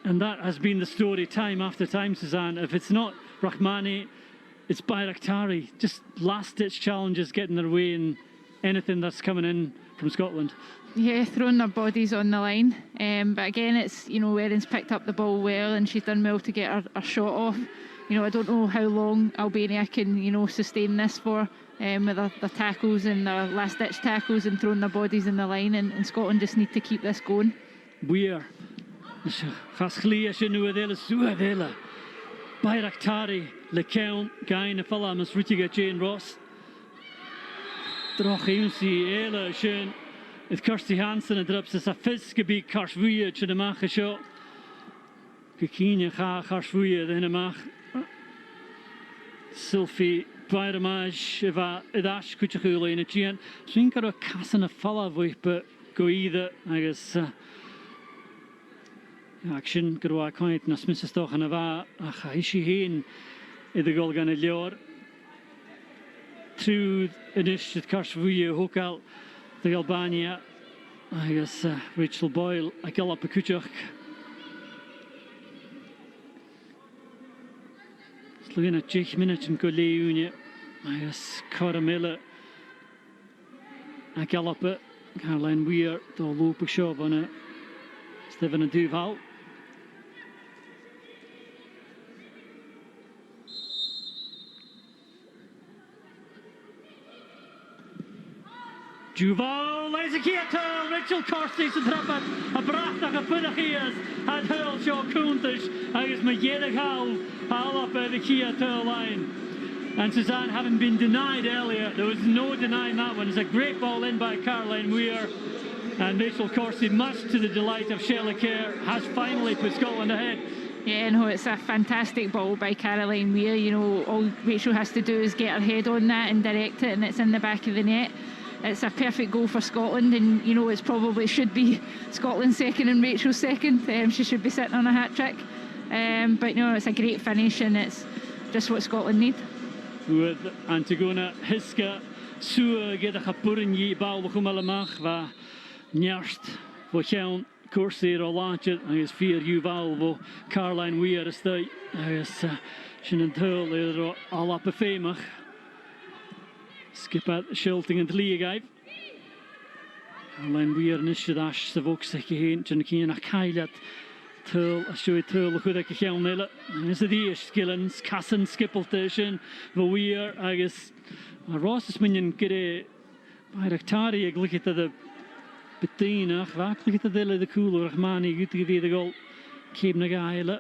and that has been the story time after time Suzanne if it's not Rahmani it's Bayraktari just last ditch challenges getting their way in anything that's coming in from Scotland. Yeah, throwing their bodies on the line. But again, it's, you know, Erin's picked up the ball well and she's done well to get her shot off. You know, I don't know how long Albania can, you know, sustain this for with the tackles and their last-ditch tackles and throwing their bodies in the line. And Scotland just need to keep this going. Weir. Chasglia shinu adela su adela. Bayraktari, le count, gain a fella mas Rutiga Jane Ross. Droch Eunsi, Ela, Schoen, het Kirsty Hansen, het drups is a fisgebied Karsvuye, to the mach a shot. Kikine ga Karsvuye, the Hinemach. Sylvie, Bayramaj, Eva, Edash, Kuchakula in a Gian. Swinker a Cassan a falla voice, but go either, I guess. Action, Gurwa Quite, Nasmissa Stoch and Ava, Achishi Heen, the Golgan Lior. Through initiative Karsvuye, Hokal, the Albania, I guess Rachel Boyle, a gallop a Kuchak. Looking at 10 minutes in Goleune, I guess Caramilla, a gallop a Caroline Weir, the loop of shove on a Stephen and Duval. Duval, lees ik hier turn, Rachel Corsty zijn trappen, een prachtige punnig is, het heel zo koenters, hij is met jedig haal up by the Kia turn line. And Suzanne, having been denied earlier, there was no denying that one. It's a great ball in by Caroline Weir, and Rachel Corsty, much to the delight of Shelley Kerr, has finally put Scotland ahead. Yeah, no, it's a fantastic ball by Caroline Weir. You know, all Rachel has to do is get her head on that and direct it, and it's in the back of the net. It's a perfect goal for Scotland, and you know, it's probably should be Scotland second and Rachel second. She should be sitting on a hat trick. But no, it's a great finish, and it's just what Scotland need. With Antigona Hiska, Sua get a Hapurin Yi Bal Humalamach, va Njarst, Vochaun, cwrsyr o lanchet agus fyr Yuval fo Caroline Weir ystod agus sy'n yn tyl i'r alap y ffeimach. Skip at Shilting and Liagaib. Caroline Weir yn eisiau dash sa fwcs eich hyn sy'n cyn a caeliad tyl a siwy tyl o chwyddag eich iawn nila. Ys y ddies Gillens, Cassan Skippelta sy'n fo Weir agus a Ross ys mynd yn gyda Bayraktari ag lychet a dy Betínach, vaak ligt het deel de koel, Rahmani, goed geweest goal, keep na gaile.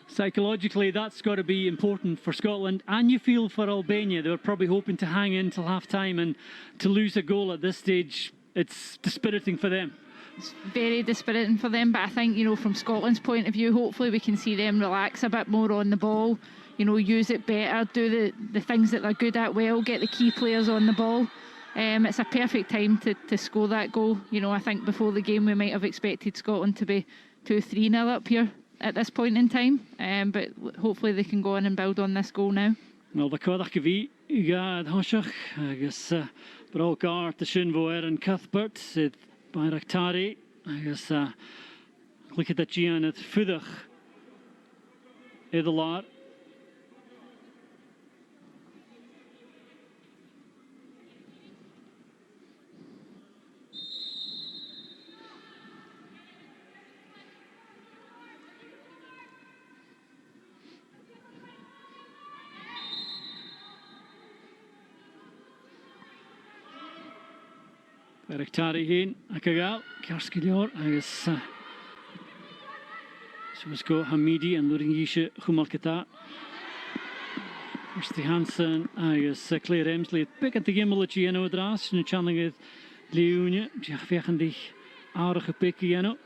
Psychologically, that's got to be important for Scotland, and you feel for Albania. They were probably hoping to hang in till half time, and to lose a goal at this stage, it's dispiriting for them. It's very dispiriting for them, but I think, you know, from Scotland's point of view, hopefully we can see them relax a bit more on the ball, you know, use it better, do the things that they're good at well, get the key players on the ball. It's a perfect time to score that goal. You know, I think before the game we might have expected Scotland to be 2-3-0 up here at this point in time, but hopefully they can go on and build on this goal now. Wel, the codach gyfi, gad hosiach, agus brol gar to sy'n fo Erin Cuthbert, sydd Bayraktari, agus glycyd at Gian at ffydach iddo lar. Bayraktari hyn ac a gael, Carsgilior agus so was go Hamidi and Luring Yisha Chumalkata. Kirsty Hansen agus Claire Emsley. Big at the game of Giano dras and channeling with Leonia. Jachvechendig aardige pick Giano.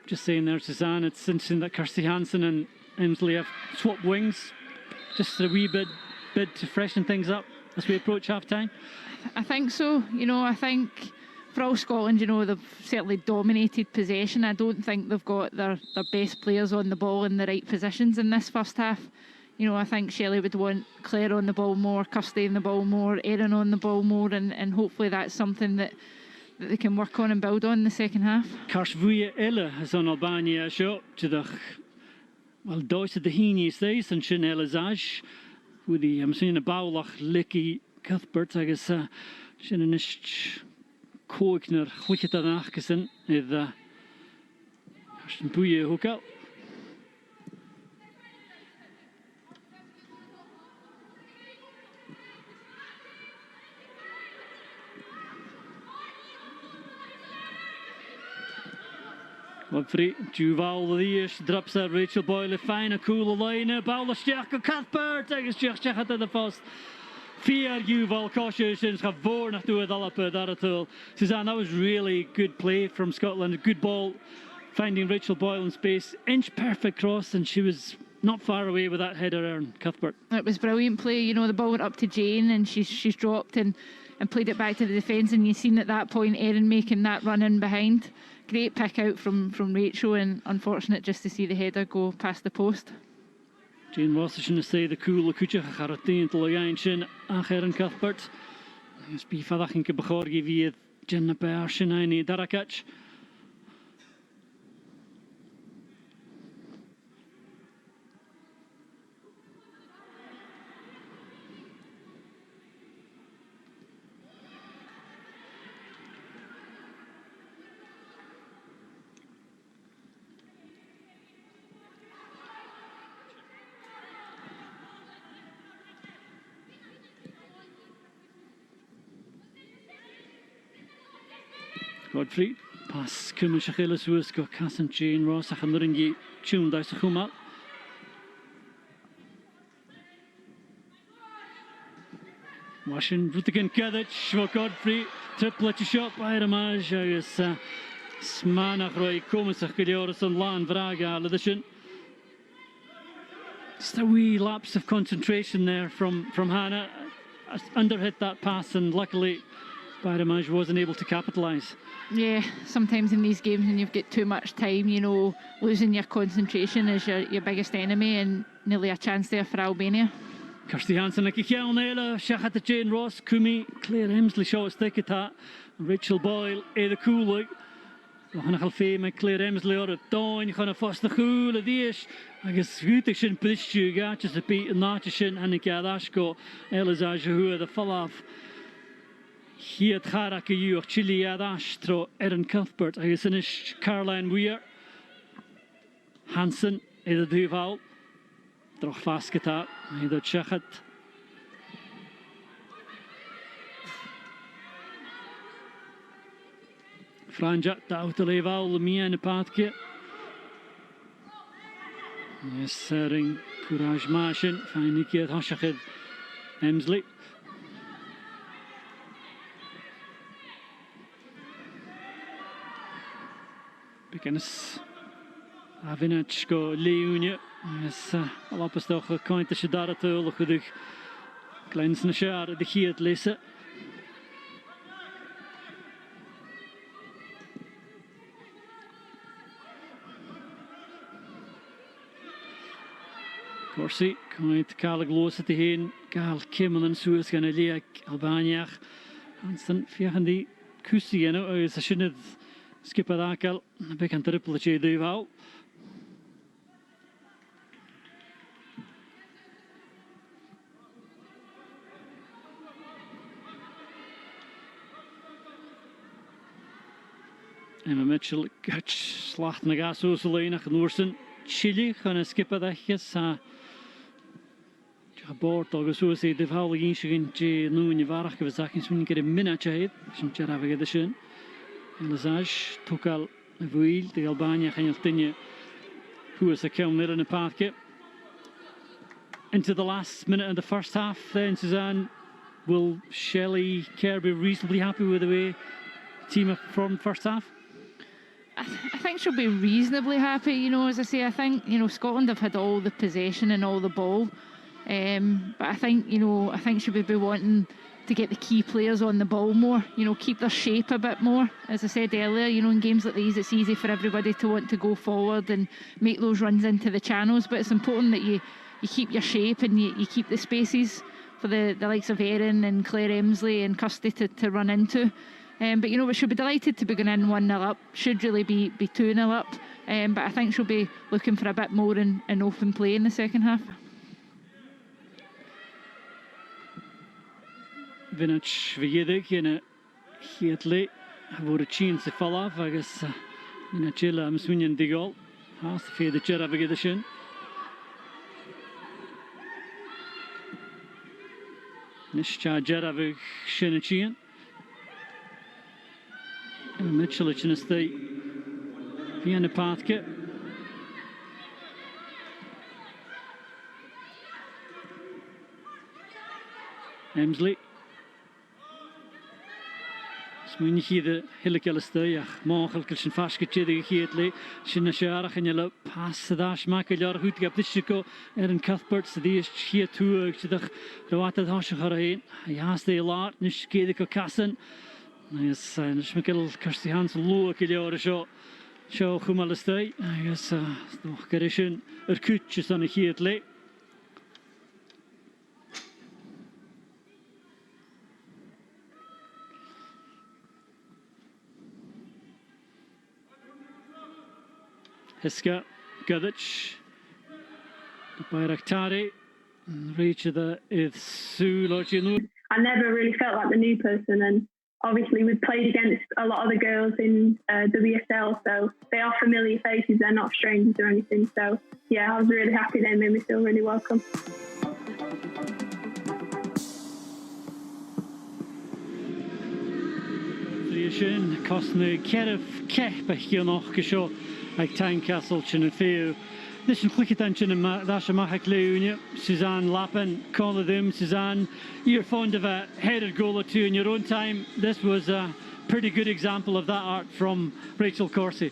Just saying there, Suzanne, it's interesting that Kirsty Hansen and Emsley have swapped wings. Just a wee bit to freshen things up as we approach half time. I think so. You know, I think for all Scotland, you know, they've certainly dominated possession. I don't think they've got their best players on the ball in the right positions in this first half. You know, I think Shelley would want Claire on the ball more, Kirsty on the ball more, Erin on the ball more, and hopefully that's something that they can work on and build on in the second half. Karsvuia Ella has on Albania shot to the well, Deutsche de Hini stays and Shin Elazaj with the I'm seeing a Bowlach Licky Cuthbert, I guess Shin and Koikner Wicketa Nachkesen with Karsten Puye hook out. Godfrey, Duval the Ish, drops out Rachel Boyle, fine, a cool line, Paula Stjach, Cuthbert, I guess Stjach at the first. Fear Duval, cautious, and have four not to a dollop at all. Suzanne, that was really good play from Scotland, good ball, finding Rachel Boyle in space, inch perfect cross, and she was not far away with that header, Erin Cuthbert. It was brilliant play, you know, the ball went up to Jane, and she's dropped and played it back to the defence, and you've seen at that point Erin making that run in behind. Great pick out from Rachel, and unfortunate just to see the header go past the post. Jane Ross is going to say the cool Kucha Haratin to Logain Shin Erin Cuthbert. It's be Fadachin Kibachorgi via Jenna Bear Shinaini Darakach. Godfrey, pass Kumish Achilles Wurst, got Cass and Jane Ross, and Luringi Tune Dice to come up. Washington, Rutigan Kadich, for Godfrey, triplet shot by Ramaj, I guess Smanach Roy, Komisach Gilioris and Lan Vraga, Ladishin. Just a wee lapse of concentration there from Hannah. Underhit that pass, and luckily Bayramaj wasn't able to capitalise. Yeah, sometimes in these games when you've got too much time, you know, losing your concentration is your biggest enemy, and nearly a chance there for Albania. Kirsty Hansen like a Nela, Shachat Jane Ross, Kumi, Claire Emsley, Shaw Stick at that, Rachel Boyle, Ada Cooley. Hanachal fé me Claire Emsley or a dawn, kind of fast the cool of this. I guess good action pitch you got just a beat and not shin and Gadashko, Elizaj who the fall off. He at Haraka you or Chile Adastro, Erin Cuthbert, I guess in Caroline Weir, Hansen, Ada Duval, Droch Fasketa, Ada Chechat. Franja out the level, me and the Patke. Yes, ring courage machine. Finally, get Hoshachid Emsley. Begins Avinachko Leonia. Yes, a lapastoch a coin to Shadara to look at the Glens Nashar, the Hiat Lisa. Corsi, coin to Carla Gloss at the Hain, Gal Kimmel and Suez gonna leak Albania. Hansen, Fiahandi Kusi, you know, is a shined skip at Akel, a big and triple J. Duval. Emma Mitchell, Gutch, Slacht Nagaso, Selena, Norsen, Chile, gaan skip at Akes. Board agus so say the how again she no in varach was zakin swing get a minute ahead sin jarave get sin Elizaj tokal vuil the Albania gaan tinje who is a kiln in the park into the last minute of the first half. Then Suzanne, will Shelley Kerr be reasonably happy with the way team from first half? I think she'll be reasonably happy, you know, as I say. I think, you know, Scotland have had all the possession and all the ball. But I think, you know, I think she'll be wanting to get the key players on the ball more, you know, keep their shape a bit more. As I said earlier, you know, in games like these, it's easy for everybody to want to go forward and make those runs into the channels. But it's important that you keep your shape and you keep the spaces for the likes of Erin and Claire Emsley and Kirsty to run into. But, you know, we should be delighted to be going in 1-0 up. Should really be 2-0 up. But I think she'll be looking for a bit more in open play in the second half. Vinach Vigedig in a Hiatley, where a chance to fall off. I guess in a chill, I'm swinging the goal. Has to feed the Jera Vigedishin. Nishcha Jera Vigshinachin. And Mitchell in a state. Vienna Pathke. Emsley. When you hear the Hillikalistay, Monkel Kilshin Fashkit, the Hiatley, Shinasharach, and you pass the dash, Michael Hoot, Gaplishiko, Erin Cuthbert, the here too, the Water Hoshaharain, Yaste Lot, Nishkediko Kassan, yes, and Schmickel Kirsty Hansen, Lua Kilora show Humalistay, I guess, the Garishin, Erkutch on a Hiatley. Hiska, Gudich, Bayraktari, reach the Itsu Loginu. I never really felt like the new person, and obviously we've played against a lot of the girls in WSL, so they are familiar faces, they're not strangers or anything. So yeah, I was really happy. They made me feel really welcome. Shin Costner Kerif Kech by here noch gesho like Tynecastle chin and feo. This is quick attention in Dasha Mahak Leonia, Suzanne Lappin, Call of them, Suzanne. You're fond of a headed goal or two in your own time. This was a pretty good example of that art from Rachel Corsi.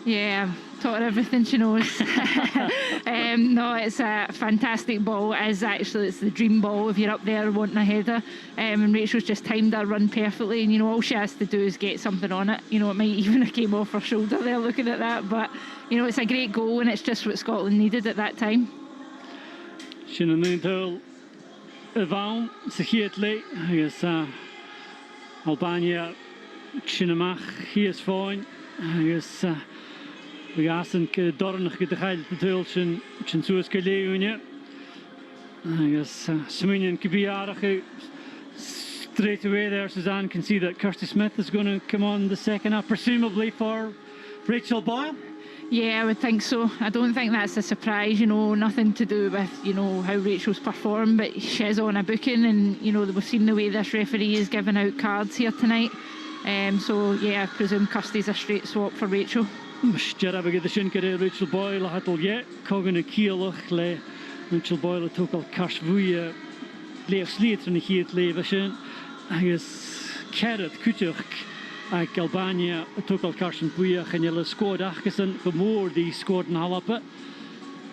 Yeah, taught her everything she knows. No, it's a fantastic ball. It's the dream ball if you're up there wanting a header. And Rachel's just timed her run perfectly. And, you know, all she has to do is get something on it. You know, it might even have came off her shoulder there looking at that. But, you know, it's a great goal and it's just what Scotland needed at that time. sin an núntal a bhain sa chiatlé agus Albania sin amach híos fáin agus we asan go dornach go chail de tuil sin suas go léúne agus smuinin Kubiarachu straight away there. Suzanne can see that Kirsty Smith is going to come on the second half, presumably for Rachel Boyle. Yeah, I would think so. I don't think that's a surprise, nothing to do with, how Rachel's performed, but she's on a booking and, we've seen the way this referee is giving out cards here tonight. So, yeah, I presume Kirsty's a straight swap for Rachel. Gerab agad sin gyda Rachel Boyle a hadol cogan y ciolwch le Rachel Boyle a togol cars fwy leaf slid yn y hyd leif sin agus cerad cwtioch ag Albania a togol cars yn fwy a chanel y sgwad achgus yn gymwr di sgwad yn halapa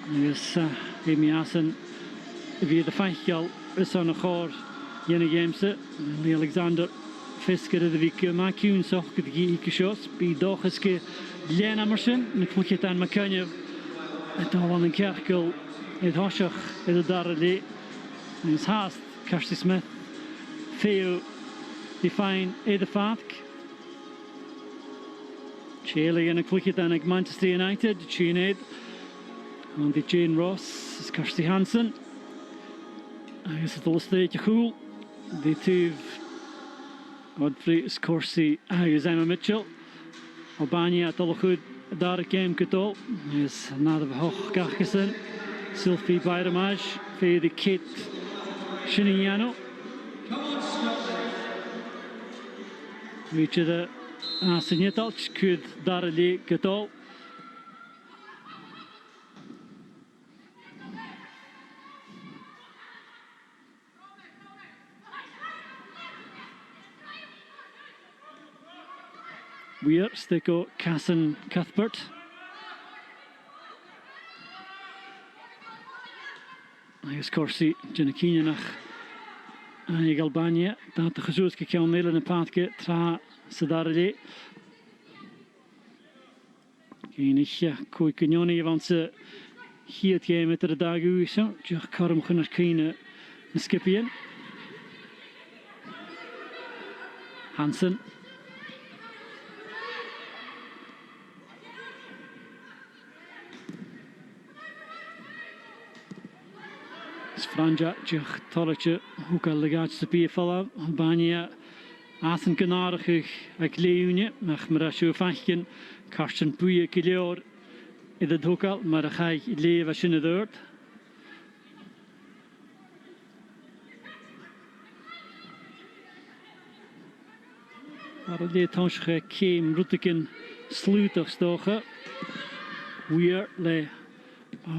agus mi asan fydd y ffaichiol ys o'n y chor yn y gemse Lee Alexander Fisker ydy fi gyma cwn soch gyda gi i gysios by doch ysgu Len Emerson, na clwchyd an Macanyf, a dalan yn cercol, edd hosioch edd o dar y le. Nes hast, Kirsty Smith, feo di ffain edd y ffadc. Cheili yn y clwchyd an ag Manchester United, Chyn edd. Ond di Jane Ross, is Kirsty Hansen. Agus ydol ystod y chwl, di tyf Godfrey Scorsi agus Emma Mitchell. Albania dolchud dar y gêm gydol is nad of hoch gachgysen Sylvie Bayramaj fydd y Kit Shiniano Richard a syniadalch cwyd dar y le gydol Wir stick o Cassan Cuthbert. Agus corsi Janakinianach ag Albania. Dat de gezoos ke ciawn neil yn y pathge tra sydarili. Geinig cwy gynioni i fant sy hyd game ydyr y dag yw Diolch corym chyn ar cyn y sgipien. Hansen. Franja, diolch torritje, ook al legaat te biervallen. Albania, aten genadig ag leeuwne, maar maar als je vachtjen, karsten boeien kiloor, is het ook al, maar dan ga ik leven als je het hoort. Maar dit hansje keem roetiken sluitig stochen. Weer le,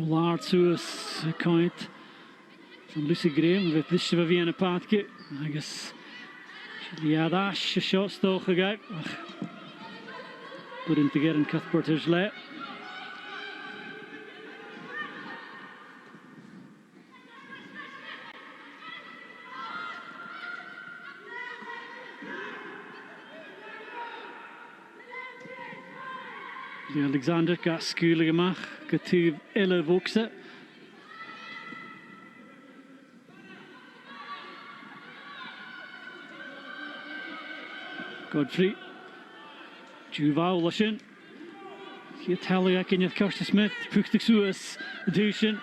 laat zoals kant. Van Lucy Graham, we wisten we wie aan een paadje. Agus, ja, daar is je shot stoken gek. Door in te geren Cuthbert is le. Alexander gaat skulig gemaakt, getuig elle wokse. Godfrey, Juval Lushin, hier Talia Kenya Kirsty Smith, Puchtig Suas, Dushin,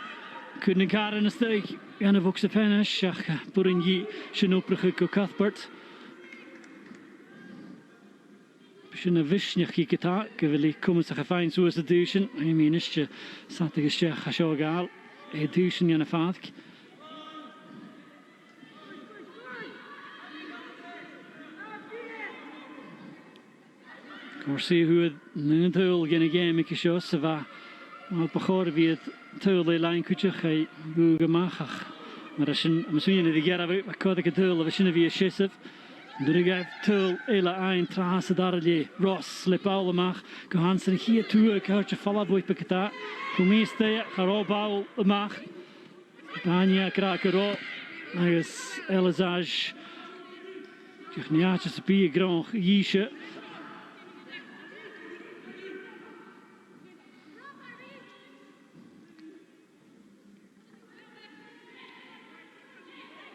couldn't car in a stake, and a vox of Penna, Shaka, Buringi, Shinoprich, Cuthbert. Shina Vishnaki Kita, Gavili, Cummins a fine Suas a Dushin, I mean, Isha, Satig Shach Hashogal, a Dushin and a Fatk. Corsi who had een tuil geen game ik shows se va al bechor wie het tuil de lijn kutje gij hoe gemachtig maar als je misschien in de gera uit wat kan ik tuil of je wie shissef doe ik heb tuil hele een trasse daar die Ross slip alle mag Hansen hier toe ik had je vallen boy paketa hoe meeste garobal mag Dania krakero is Elizage techniatjes bij grand yische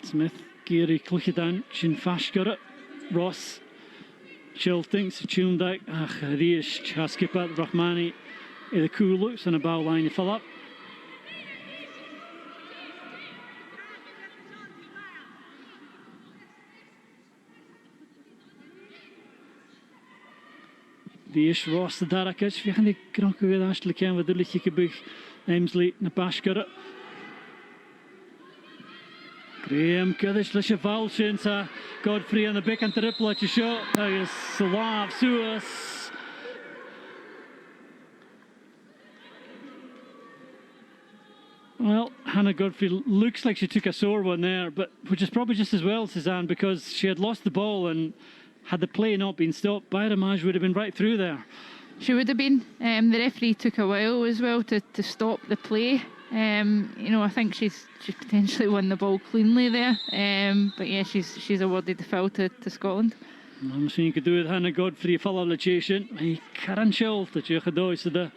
Smith, Geary, Cluchadan, Chin Fashgura, Ross, Chiltings, Chundak, Riish, Chaskipat, Rahmani, the Kulux, and a bow line to fill up. Riish, Ross, the Darakach, we can crank with Ashley Ken with the Lichikabuk, Emsley, Napashgura. Graham Kuddish Lisha Valshin, Godfrey and the Bick and Triple at your shot. Is Slav Suas. Well, Hannah Godfrey looks like she took a sore one there, but which is probably just as well, Suzanne, because she had lost the ball, and had the play not been stopped, Bayramaj would have been right through there. She would have been. The referee took a while as well to stop the play. I think she's potentially won the ball cleanly there. But yeah, she's awarded the foul to Scotland. I'm saying you could do with Hannah Godfrey full obligation. I can't show that you could do so the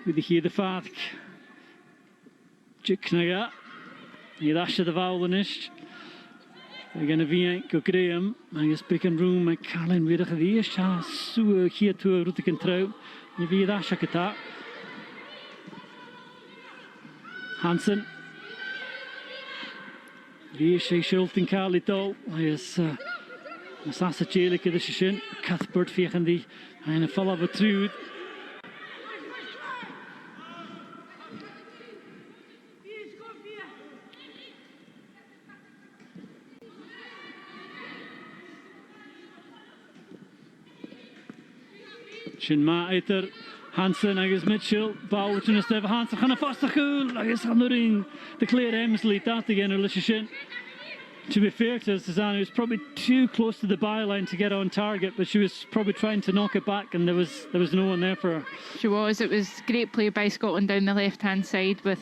with the here the fact. Jiknaga. He dashed the foul in it. Again, a Vienk go Graham. I guess big and room. My Carlin weer the eerste so hier to route control. You be that shakata. Hansen. Wie she Schulten Carly Doll. Is Sasa Chelik in the shin. Cuthbert vegen die. En een val of a truth. Shin Ma eiter Hansen agus Mitchell ball to Steve Hansen gaan vast goed agus Hannoring the clear Emsley that again or shin. To be fair to Susanna, it was probably too close to the byline to get on target, but she was probably trying to knock it back, and there was no one there for her. She was. It was great play by Scotland down the left hand side with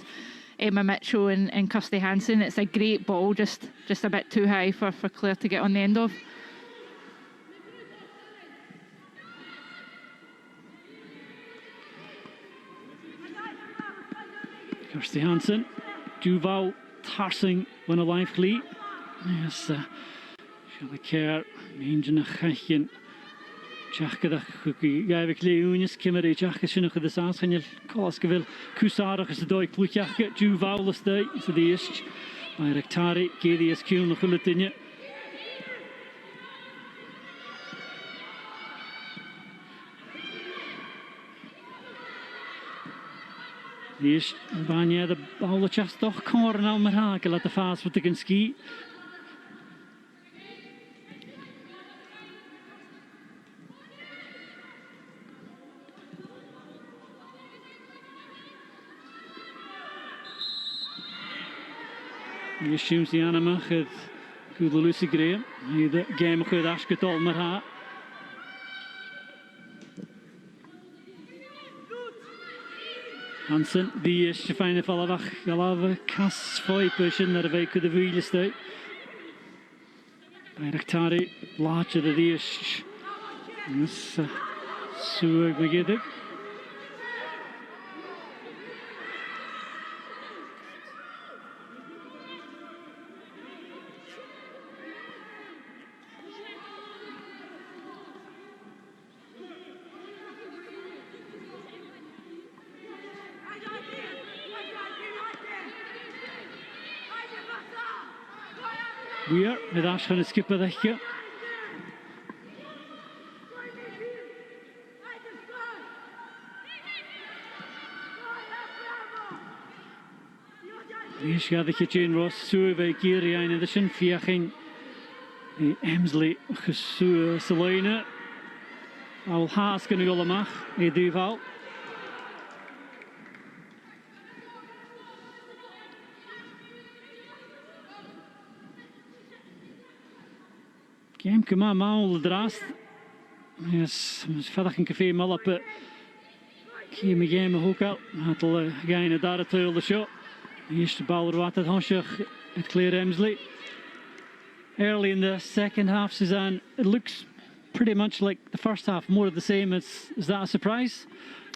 Emma Mitchell and Kirsty Hansen. It's a great ball, just a bit too high for Claire to get on the end of. Kirsty Hansen, Duval Tarsing when a live cleat. Yes, shall we care? Angel Hachin. Jacka Gavik Leonis, Kimmery, Jacka Shinnock of the Sans, and you'll call us Gavil Kusarach as the dog Pluchaka, Duval the stay, so the Ish, by Rectari, Gadius Kiln of Hulatinia. Is Albania the ball just toch corner now Mirakel at the fast with the can ski. He assumes the anima had good Lucy Graham. He the game good Ashkatol Mara. Hansen, die is fijne vallen galave kas voor pushen naar de week de wielen stay. Bij Rectari, laatje de eerst. Dus zo begint het. Weer met Ash gaan skippen wegje. Weer gaat de Jane Ross zo bij Giri in de shin viering. Emsley gesu Selena. Al haas kunnen golle mag. Duval. Game come on, man, the drast. Yes, verder geen café mal op. Game again, maar ook al. Had al again daar het de shot. De eerste bal er wat het hansje het clear Emsley. Early in the second half, Suzanne, it looks pretty much like the first half, more of the same. Is that a surprise?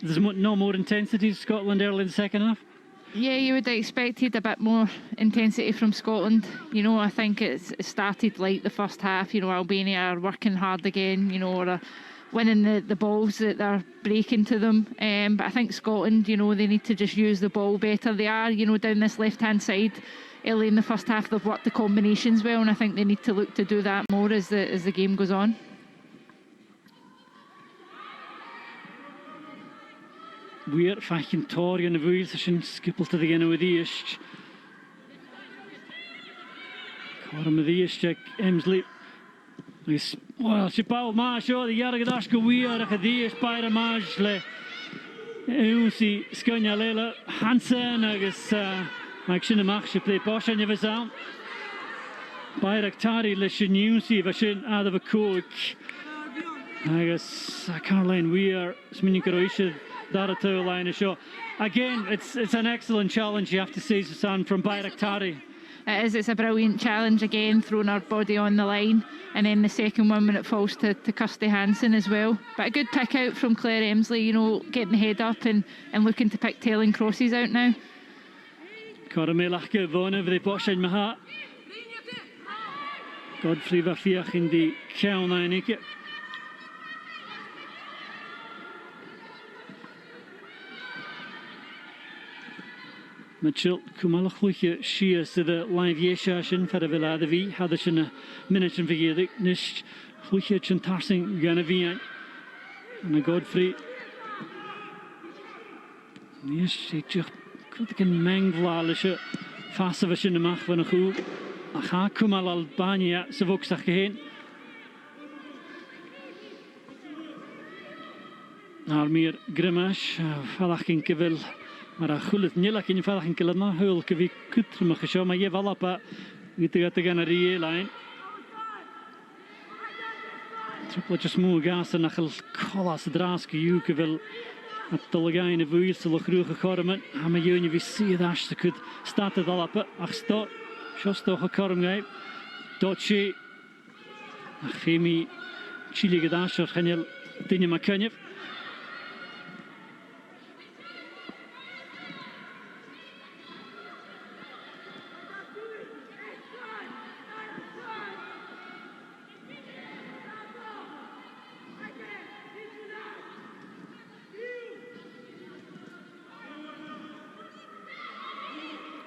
There's no more intensity to Scotland early in the second half. Yeah, you would have expected a bit more intensity from Scotland. You know, I think it started like the first half. You know, Albania are working hard again, you know, or are winning the balls that they're breaking to them. But I think Scotland, you know, they need to just use the ball better. They are, you know, down this left-hand side early in the first half. They've worked the combinations well, and I think they need to look to do that more as the game goes on. Weer fachyn tori yn y fwyl sy'n sgipl to the gen o ddysg. Corum y ddysg Emsley. Wel, si bawb mas o, the iarag adash go wir ac y ddysg bair y mas le. Ew si sgwnia leila Hansen agus mag sy'n ymach si play bosian i fy sawn. Bair ac tari le sy'n yw si fa sy'n adaf y cwg. Agus Caroline Weir smynnu gyro eisiau dar y line of show. Again, it's an excellent challenge, you have to say, Susan, from Bayraktari. It is, it's a brilliant challenge again, throwing our body on the line, and then the second one when it falls to Kirsty Hansen as well. But a good pick out from Claire Emsley, you know, getting the head up and looking to pick tailing crosses out now. Caramelach Gavona, the Boshan Maha. Godfrey Vafiach in the Kaunainike. Mitchell Kumalach Luche Shias to the live Yeshashin for the Viladavi, had it in a minute and Vigedic, Nish Luche Chantarsing Ganavian and a Godfrey. Yes, she just could can Mangvalisha Fasavish Mach van a Hu. Aha Kumal Albania, Savoksach. Armir Grimash, Falakin Kivil. Maar goed, niet lekker in verder gaan na hul que vi kutre maar geshow maar je vala pa het gaan naar die lijn. Triple just moe gas en nachel kolas draske you que wil het tolgain de vuur zal groeige gormen. Maar je wie zie dat ze could staat het al op ach sto just toch gekorm gei. Dotje ach femi chili gedash gaan je dingen maar kan je.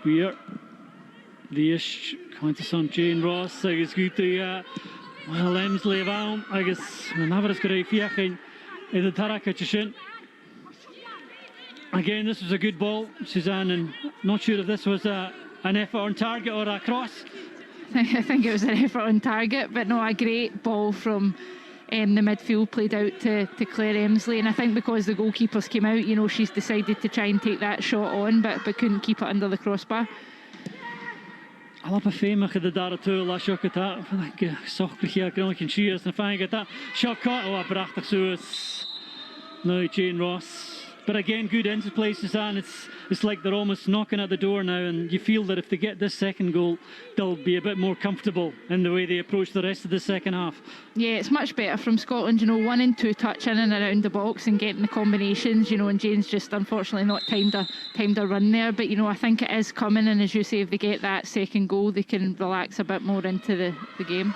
Weer the kind of son Jane Ross, I guess good to well Emsley around, I guess never is great fiachin in the Tarakachin. Again, this was a good ball, Suzanne, and not sure if this was an effort on target or a cross. I think it was an effort on target, but no, a great ball from the midfield played out to Claire Emsley, and I think because the goalkeepers came out, you know, she's decided to try and take that shot on, but couldn't keep it under the crossbar. I'll have a famous at the Daratul, I shook at that. I think Sochlich here, Grillick Shears, and fine get that shot caught. Oh, Brachtak Suez. No, Jane Ross. But again, good into places, and it's like they're almost knocking at the door now, and you feel that if they get this second goal, they'll be a bit more comfortable in the way they approach the rest of the second half. Yeah, it's much better from Scotland, you know, 1 and 2 touch in and around the box and getting the combinations, you know, and Jane's just unfortunately not timed a run there, but you know, I think it is coming, and as you say, if they get that second goal, they can relax a bit more into the game.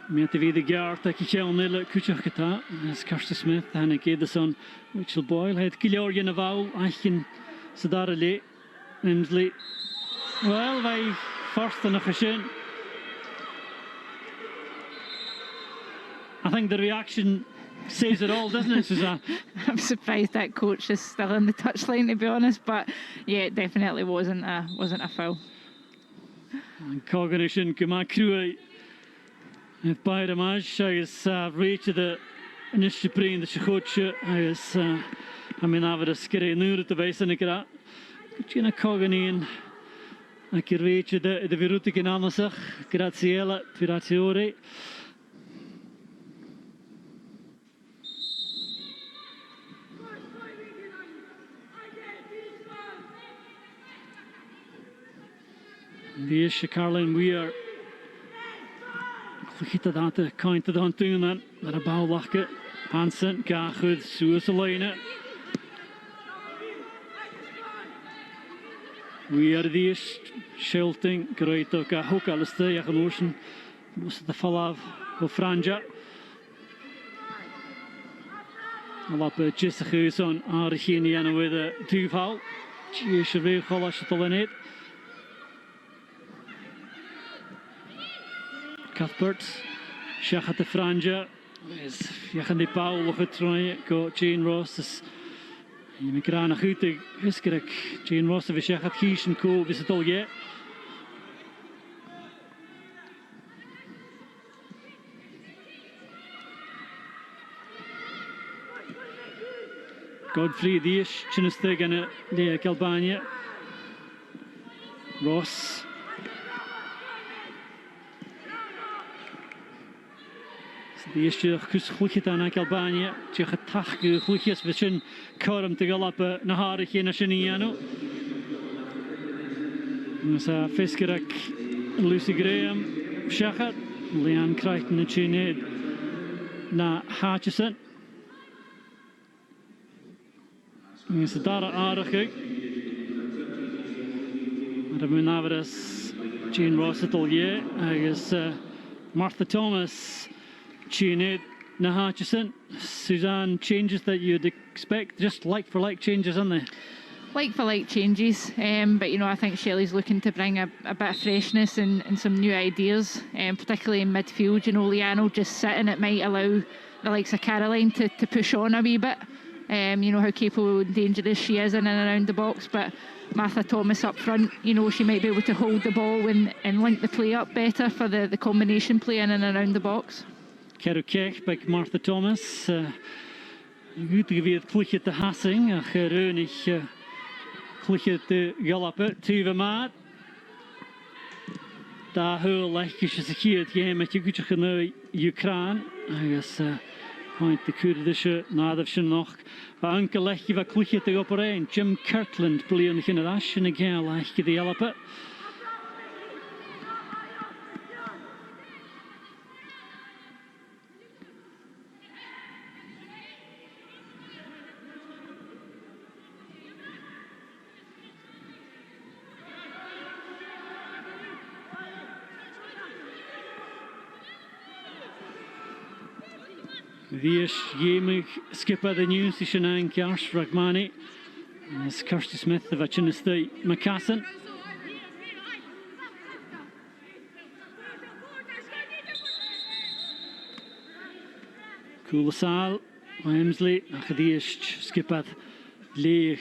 Met de wiede gaart dat je al nille kutje geta. Is Kirsty Smith en ik geef de son Rachel Boyle. Het kilor je naval. Achjen ze daar le. Emsley. Well, wij first en nog eens. I think the reaction says it all, doesn't it, Suzanne? I'm surprised that coach is still in the touchline, to be honest, but yeah, it definitely wasn't a foul. Cognition, come on, crew. Het bij de match, hij is reach de initiële preen de schootje, hij is I mean over de skere nu te wijzen ik raad. Kutje Coganien, een keer reach de viruti genaan zich, graziella, graziore. Die is Caroline Weir. Giet dat aan te kant dan doen dan naar de bal lachen. Hansen gaat goed, zoals de lijnen. We are this shelting great to ga hook alistair ach an ocean was the falav o franja alap jisachus on archini and with a duval she should be kholash tolanet Cuthbert shachat the franja is yachan di Paul getroy go Jane Ross is je me kraan een goede geskrek. Jane Ross of Shechat Kies en Co. Is het al je? Godfrey Dias, Chinestig en de Albania. Ross. Die eerste kusgluchje aan Albania. Je gaat tachtige glutjes. We zijn korm te galappen naar haartje naar Chiniano. Dus Fiskerak, Lucy Graham, Shachat, Leanne Crichton en Chined naar Hutchison. Dus daar aardig. Dan hebben we nou weer eens Jane Ross het al je. Is Martha Thomas. Chined na Hutchison. Suzanne, changes that you'd expect, just like for like changes, aren't they? Like for like changes, but you know, I think Shelley's looking to bring a bit of freshness and some new ideas, particularly in midfield. You know, Liano just sitting, it might allow the likes of Caroline to push on a wee bit. You know how capable and dangerous she is in and around the box, but Martha Thomas up front, you know, she might be able to hold the ball and link the play up better for the combination play in and around the box. Cerw cech by Martha Thomas. Goed geweerd klutje te Hassing. Gereunig klutje te galappen. Tuve maat. Daar heel lekker is hier het game met je goedje genoeg Ukraine. Agus point de Koerdische naderfje nog. Maar enkel lekker wat klutje te opereren. Jim Kirtland bleef in het asje en gaan lekker te galappen. Vies Jemig skipper the news is an Kars Ragmani. Is Kirsty Smith of Achinistay McCassin. Kulasal, Hemsley, Achadish skipper Leigh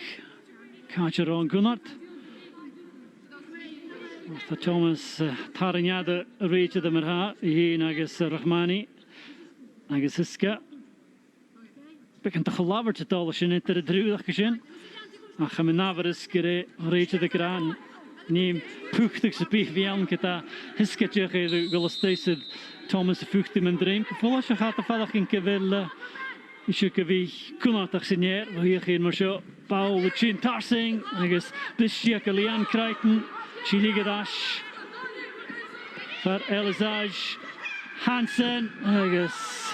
Kacharon Gunnart. Martha Thomas Tarignada Rachel the Merha, he Nagas Rahmani. Agus Hiska. Begint te gelaberd het alles in het driedag gezien. Ach, gaan we naver eens reetje de kraan. Neem puchtig ze pief wie aan keta. Hiska tjege de gulastijse Thomas de puchtig mijn dream. Volgens je gaat de vallig in kewel. Is je kewie kunartig signeer. We hier geen maar zo. Paul de chin tarsing. Agus bisjeke Leanne Crichton. Chiligedash. Voor Elizage. Hansen, agus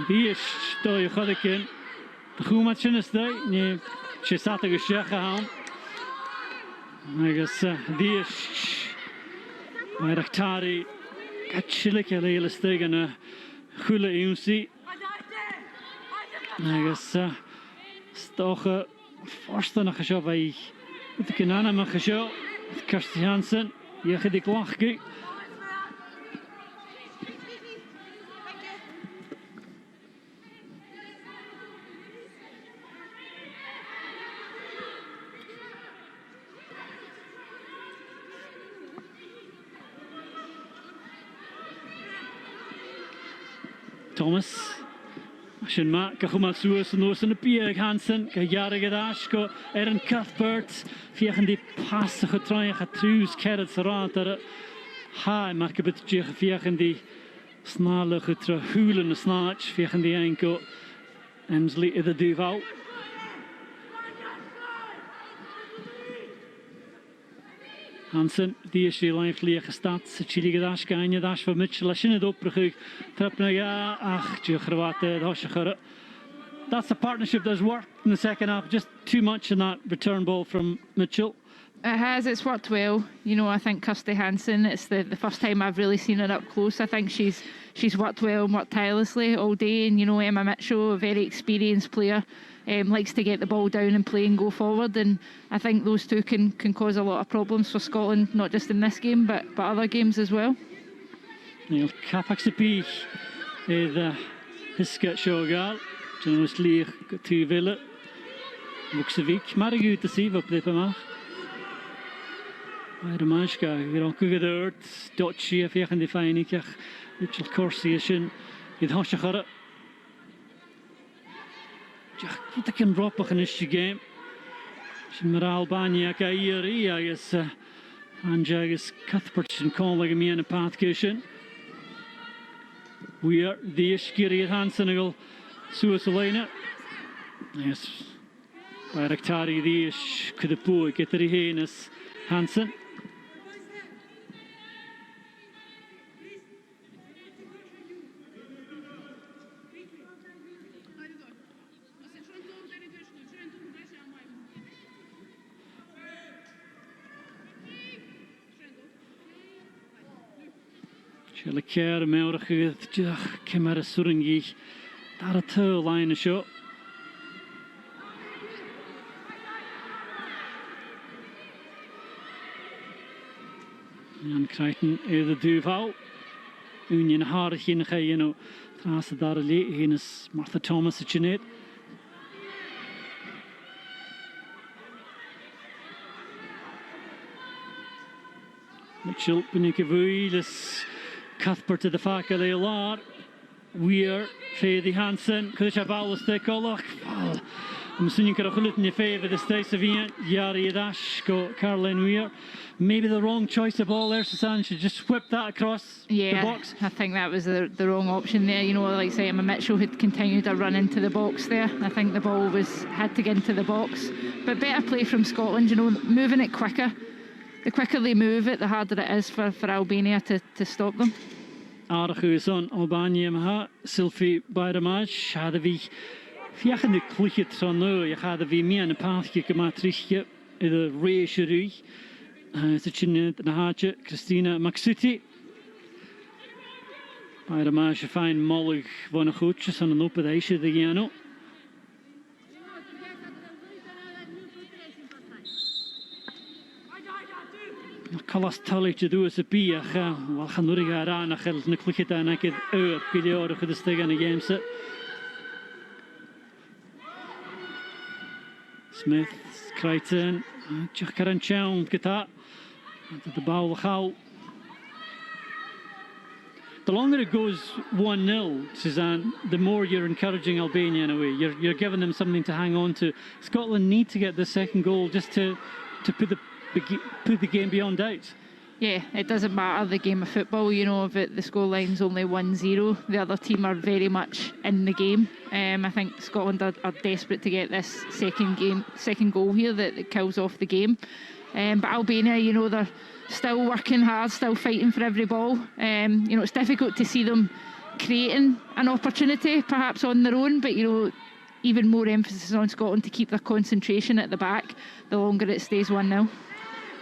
Bíis dói chodicin de chúmat sin is dói ní sé sat agus seacha hán agus bíis marach tári gatsilik a léile stig an a chula iúnsi agus stocha forstanach a seo bhí with the cananamach a seo Kirsty Hansen iechyd I glachgi Thomas Sin ma gachum al suas yn os yn y bieg Hansen gajarig adash go Erin Cuthbert fiechan di pas a getroiach a trús kerad sarant ar ha ma gebit jich fiechan di snale getra hulen a snatch fiechan di enko Emsley idda duval Hansen, die is hier live leeg gestart. Chili gedash, gaanje dash van Mitchell. Als je het opbrug, trap nou ja, ach, je gewate, dat je gerust. that's a partnership that's worked in the second half. Just too much in that return ball from Mitchell. It has, it's worked well. You know, I think Kirsty Hansen, it's the first time I've really seen her up close. I think she's worked well and worked tirelessly all day. And, you know, Emma Mitchell, a very experienced player, likes to get the ball down and play and go forward. And I think those two can cause a lot of problems for Scotland, not just in this game, but other games as well. Neil Kapaksepi the Hiska Shogal, Jonas Leer Tuville, Vuksevik, Marigut the Siva Plipamach. Mashka, you know, Kugadert, Dotchi, if you can define it, Mitchell Corsiation, you'd Hoshachara. What they can drop in this game. She's Albania, Kairi, I guess, Anjagus Cuthbert and calling me in a path cushion. We are the Ishkiri at Hansen, Suasalena. Yes, Bayraktari, the Ish, Kudapu, Getri Haines, Hansen. Shall I care a mewrach with Kimara Suringi? That a tail line a shot. Jan Crichton the Duval. Union Harchin Hayeno. Trasa Darali, Hines Martha Thomas at Jeanette. Mitchell Benickavuilis. Cuthbert to the Fakale Lar. Weir, Fady Hansen, Kushabal Stekolach. I'm assuming you could have looked in your favour the States of Ian, Yari Dash, go Caroline Weir. Maybe the wrong choice of ball there, Susan. Should just whip that across the box. I think that was the wrong option there. You know, like say Emma Mitchell had continued to run into the box there. I think the ball had to get into the box. But better play from Scotland, you know, moving it quicker. The quicker they move it, the harder it is for Albania to stop them. Aardig on Albania maha, Sylvie Bayramaj, hadden we via de kluchje van nu, je hadden we meer een paardje gematrichtje in de race zit je in de haatje, Christina Maxuti. Bayramaj fijn mollig van een goedje, zo'n een open ijsje de Giano. Kalas tali te doen is bia ga wel gaan door gaan aan naar geld en klik het aan ik het periode voor de stegen in de games. Smith, Crichton, Karan Chown geta the ball gauw. The longer it goes 1-0, Suzanne, the more you're encouraging Albania in a way. You're giving them something to hang on to. Scotland need to get the second goal just to put the game beyond doubt. Yeah, it doesn't matter the game of football, you know, if the scoreline's only 1-0, the other team are very much in the game. I think Scotland are desperate to get this second goal here that kills off the game. But Albania, you know, they're still working hard, still fighting for every ball. You know, it's difficult to see them creating an opportunity, perhaps on their own, but, you know, even more emphasis on Scotland to keep their concentration at the back, the longer it stays 1-0.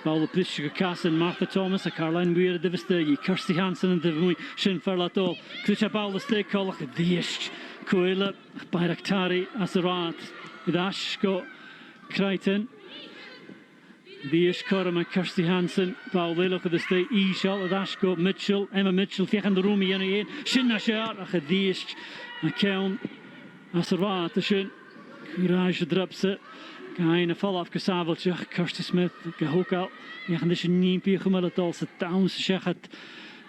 Bal de Plisje Kassan, Martha Thomas, Caroline Weir, de Vistegi, Kirsty Hansen en de Vmoei, Shin Ferlatol, Krucha Bal de Steekkolach, Diest, Koela, Bayraktari, Asarat, Idashko, Crichton, Diest Korma, Kirsty Hansen, Bal Lelok, de Steek, Ishal, Idashko, Mitchell, Emma Mitchell, Fiechan de Rumi, en Shin Nashar, Diest, Keon, Asarat, Shin, Courage Drupse. Gaan een val afgesaveltje, Kirsty Smith, Gehokal. Je gaat dus niet meer gemaakt als het Downs zegt.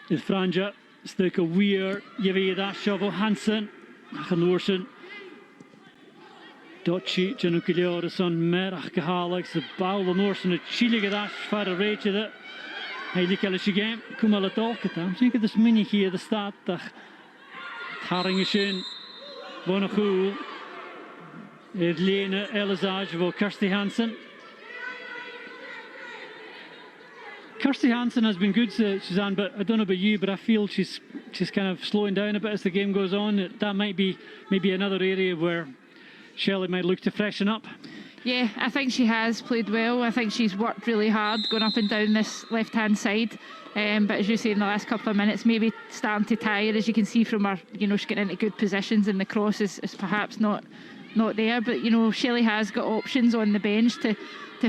De Franja, stukken Weir, je weet dat Shovel Hansen, Genoorsen. Dotchi, Janukilioreson, Merach gehaald, de bal de Noorsen, het Chile gedacht, voor de reetje. Hij liep al eens game, kom al het ook. Dan zie ik dus mini hier de staat, dat Haringenschen, Bonnegoel. Lene Elizage for Kirsty Hansen. Kirsty Hansen has been good, Suzanne, but I don't know about you, but I feel she's kind of slowing down a bit as the game goes on. That might be maybe another area where Shelley might look to freshen up. Yeah, I think she has played well. I think she's worked really hard going up and down this left-hand side. But as you say, in the last couple of minutes, maybe starting to tire, as you can see from her, she's getting into good positions and the cross is perhaps not there. But, Shelley has got options on the bench to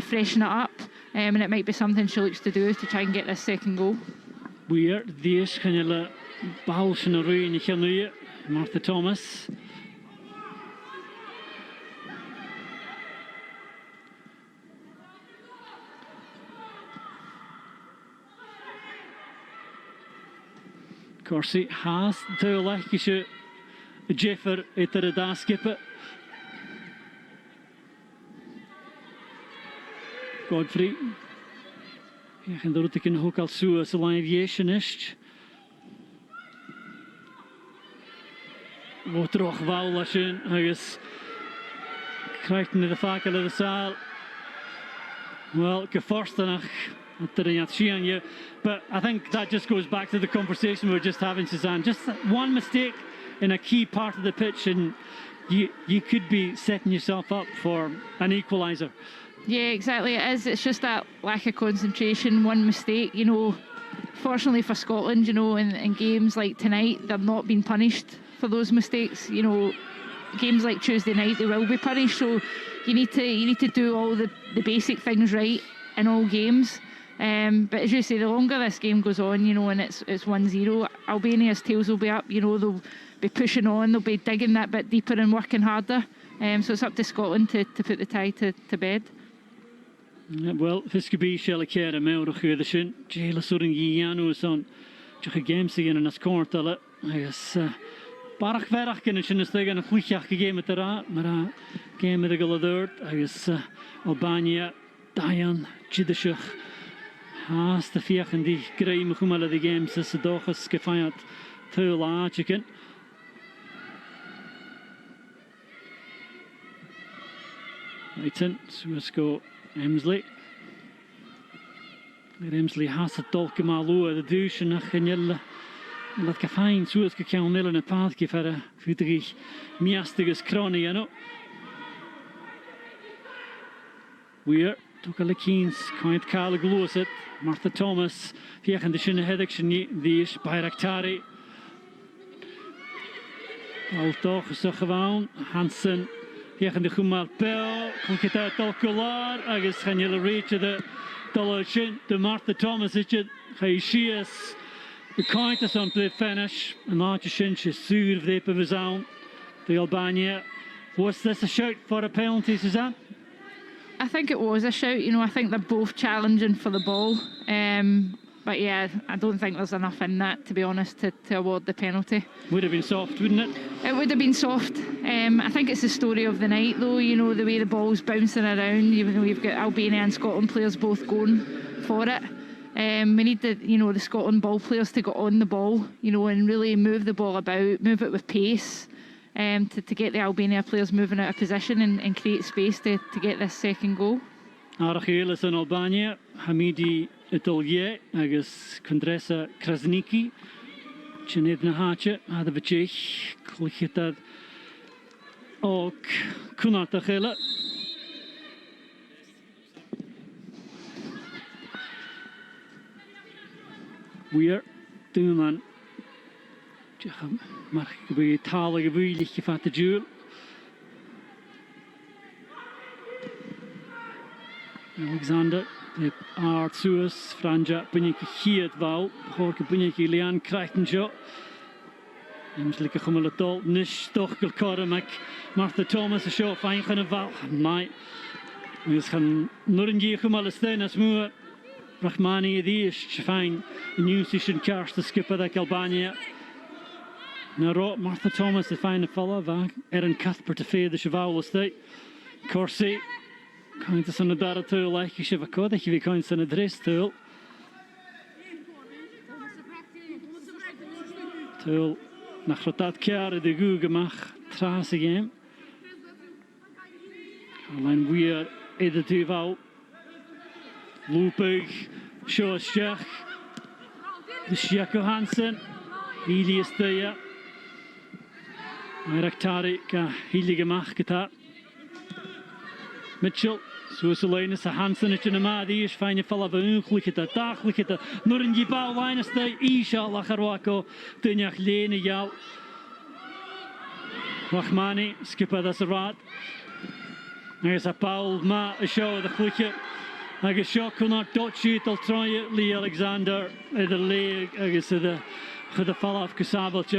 freshen it up. And it might be something she looks to do to try and get this second goal. We're this kind of Bausch and Ruin, Martha Thomas. Corsi has to like Jeffer etter a daskippe. Godfrey. Ja, en dat ik ook al zo als aviation is. Wat toch wel als je is krijgt in de vaak de zaal. Wel, geforstenach. But I think that just goes back to the conversation we were just having, Suzanne. Just one mistake in a key part of the pitch and you could be setting yourself up for an equaliser. Yeah, exactly. It is. It's just that lack of concentration, one mistake. Fortunately for Scotland, in games like tonight, they're not being punished for those mistakes. Games like Tuesday night, they will be punished. So you need to do all the basic things right in all games. But as you say, the longer this game goes on, and it's 1-0, Albania's tails will be up. They'll be pushing on, they'll be digging that bit deeper and working harder. So it's up to Scotland to put the tie to bed. Wel, Fiskebi Shelley Kerr mewn o'ch yw'r sy'n Jela Sorin Giano son Joch y gem sy'n yn ysgwrt ala Agus barach ferach gyn sy'n ysteg yn y chwychach y gem ydyr a Mae'r gem ydyr gael o ddyrd Agus Albania Dayan Jidysych Has dy fiach yn di greu mwchwmal ydy gem sy'n sydoch ys gyffaiad Tyl a chicken Right-yn, so let's go Emsley. Emsley has a dolk yma lwa y dŵs yn ach yn ylla. Lad gaffain sŵs gael nil yn y padd gyfer y fwydig ich miastig ys croni yno. Weir, toch al y cyns, coed cael y glwys it. Martha Thomas, fiach yn dysyn y heddig sy'n ddys, Bayraktari. Altoch ys o'ch fawn, Hansen. Fiach yn dych mal bel, con gyda dolgolar, agos chan yl reach of the dollar shin, the Martha Thomas is it, chai shias, the cointus on the finish, and large shin, she's sur of the Pavazan, the Albania. Was this a shout for a penalty, Suzanne? I think it was a shout, I think they're both challenging for the ball. But yeah, I don't think there's enough in that, to be honest, to award the penalty. Would have been soft, wouldn't it? It would have been soft. I think it's the story of the night, though, the way the ball's bouncing around. You've got Albania and Scotland players both going for it. We need the Scotland ball players to get on the ball, and really move the ball about, move it with pace, to get the Albania players moving out of position and create space to get this second goal. Arachel is in Albania, Hamidi Itolje, agus Kondresa Krasniki, Chined na hache, had a vachich, Klichitad, Ok, Kunata Hela. We're doing man. Maar we talen gewöhnlich gefatte Jule. Alexander, de Art Suez, Franja, Bunjaki Hiet Wou, Horke Bunjaki Leon Kreitenjo. Emselijke Gummelatol, Nish, Stochkel Korremak, Martha Thomas, a show fine gaan of Wou. Nee, we gaan Nurenji Gummelestein as moe. Rahmani, die is fine. The new station cars to skip at Albania. Now, Martha Thomas, the fine follow, Erin Cuthbert to fade the Cheval Estate. Corsi. Kind of son of that tool like you should have caught if you kind of son of dress tool. Tool nach rotat care de Googemach tras again. Caroline Weir either two out. Lupig, Shaw Shech, the Sheko Hansen, Elias Daya, Bayraktari ka Hiligemach geta. Mitchell. Zoals Linus Hansen het je normaal die is fijn je vallen van ongelukkig dat dagelijks dat nur in die bouw weinig de Isha lacherwako toen je geleden jou. Wachmani skipper dat ze raad. Hij is een Paul ma een show de goedje. Hij is show kon naar Dutchie tot Troje Lee Alexander de league hij is de geval afgesabeld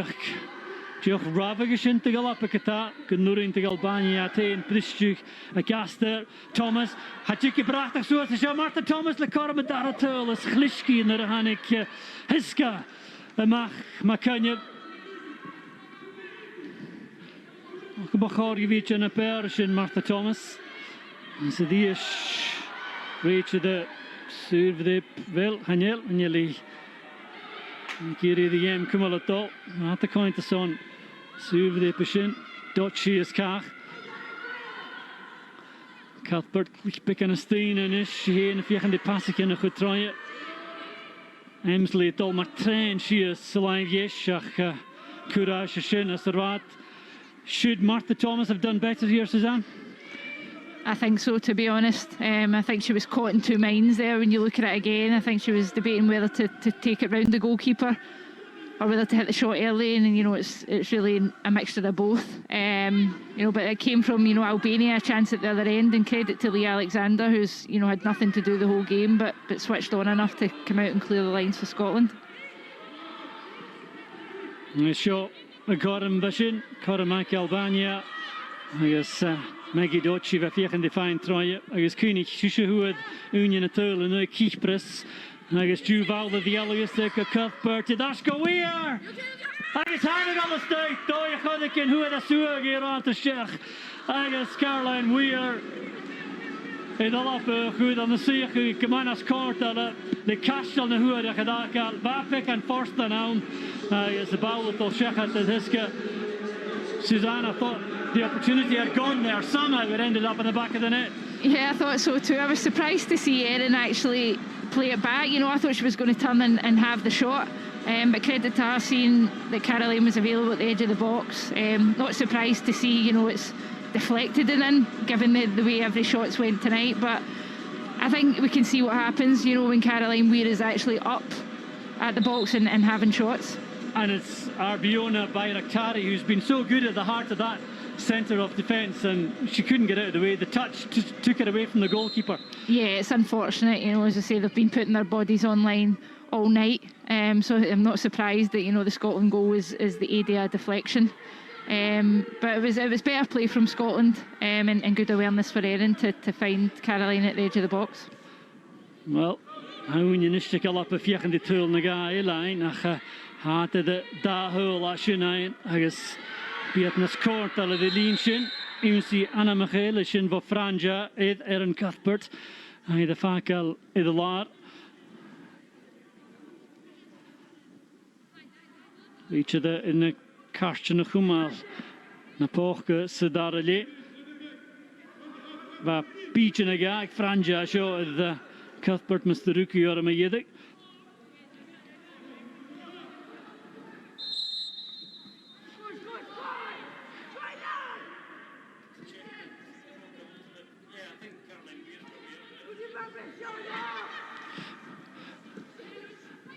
Joch Ravagishin te Galapakata, Kunurin te Albania, Teen, Pristjug, Gaster, Thomas, had je gebracht zoals je Martha Thomas, Le Corme Daratul, is Glishki in de Hanik, Hiska, mag kan je. Gebachor je weet je een persje Martha Thomas. En ze die is, weet je de survey wel, Hanel, en jullie. Hier de game komen het al, had de coin te zo'n. Suver de Pashin, Dutchie is Kach. Cuthbert, which picken a steen en is hier en vijgen de passing in een goed traaien. Emsley het al maar train, she is Selijn Yeshach, courage shin as wat. Should Martha Thomas have done better here, Suzanne? I think so, to be honest. I think she was caught in two minds there when you look at it again. I think she was debating whether to take it round the goalkeeper or whether to hit the shot early, and it's really a mixture of both. But it came from Albania, a chance at the other end, and credit to Lee Alexander, who's had nothing to do the whole game, but switched on enough to come out and clear the lines for Scotland. Nice shot, Gorum Vishin, Koramak Albania. I guess Maggie Dutchie va vijgen de fijn traaien. I guess König Shushahoed, Union Atul en nu Kiechpres. I guess Juvalde the Eloistic, Cuthbert, Dashko Weir. I guess Hannig on the state, though you can't get who the Suag here on the Sheikh. I guess Caroline Weir. In de lappen goed aan de zee, Kamanas kort de kast aan de hoed gedaan kan. Waarpik en forsten aan. Is de bal tot Sheikh het Hiske. Susanna thought the opportunity had gone there. Somehow it ended up in the back of the net. Yeah, I thought so too. I was surprised to see Erin actually play it back. I thought she was going to turn and have the shot. But credit to her seeing that Caroline was available at the edge of the box. Not surprised to see, it's deflected and in, given the way every shot's went tonight. But I think we can see what happens, when Caroline Weir is actually up at the box and having shots. And it's Arbiona Bayraktari who's been so good at the heart of that centre of defence, and she couldn't get out of the way. The touch took it away from the goalkeeper. Yeah, it's unfortunate. As I say, they've been putting their bodies online all night. So I'm not surprised that the Scotland goal is the ADA deflection. But it was better play from Scotland and good awareness for Erin to find Caroline at the edge of the box. Well, how when you nish to up if you can tool the guy line, had the hole as you know, I guess. Beatnas court alle de linshin. You see Anna Michael shin voor Franja, Erin Cuthbert. Hij de fakel in de laar. Weet je de in de kastje nog maar na poche sedarele. Waar Pietje na ga Franja show de Cuthbert Mr. Ruki or me yedig.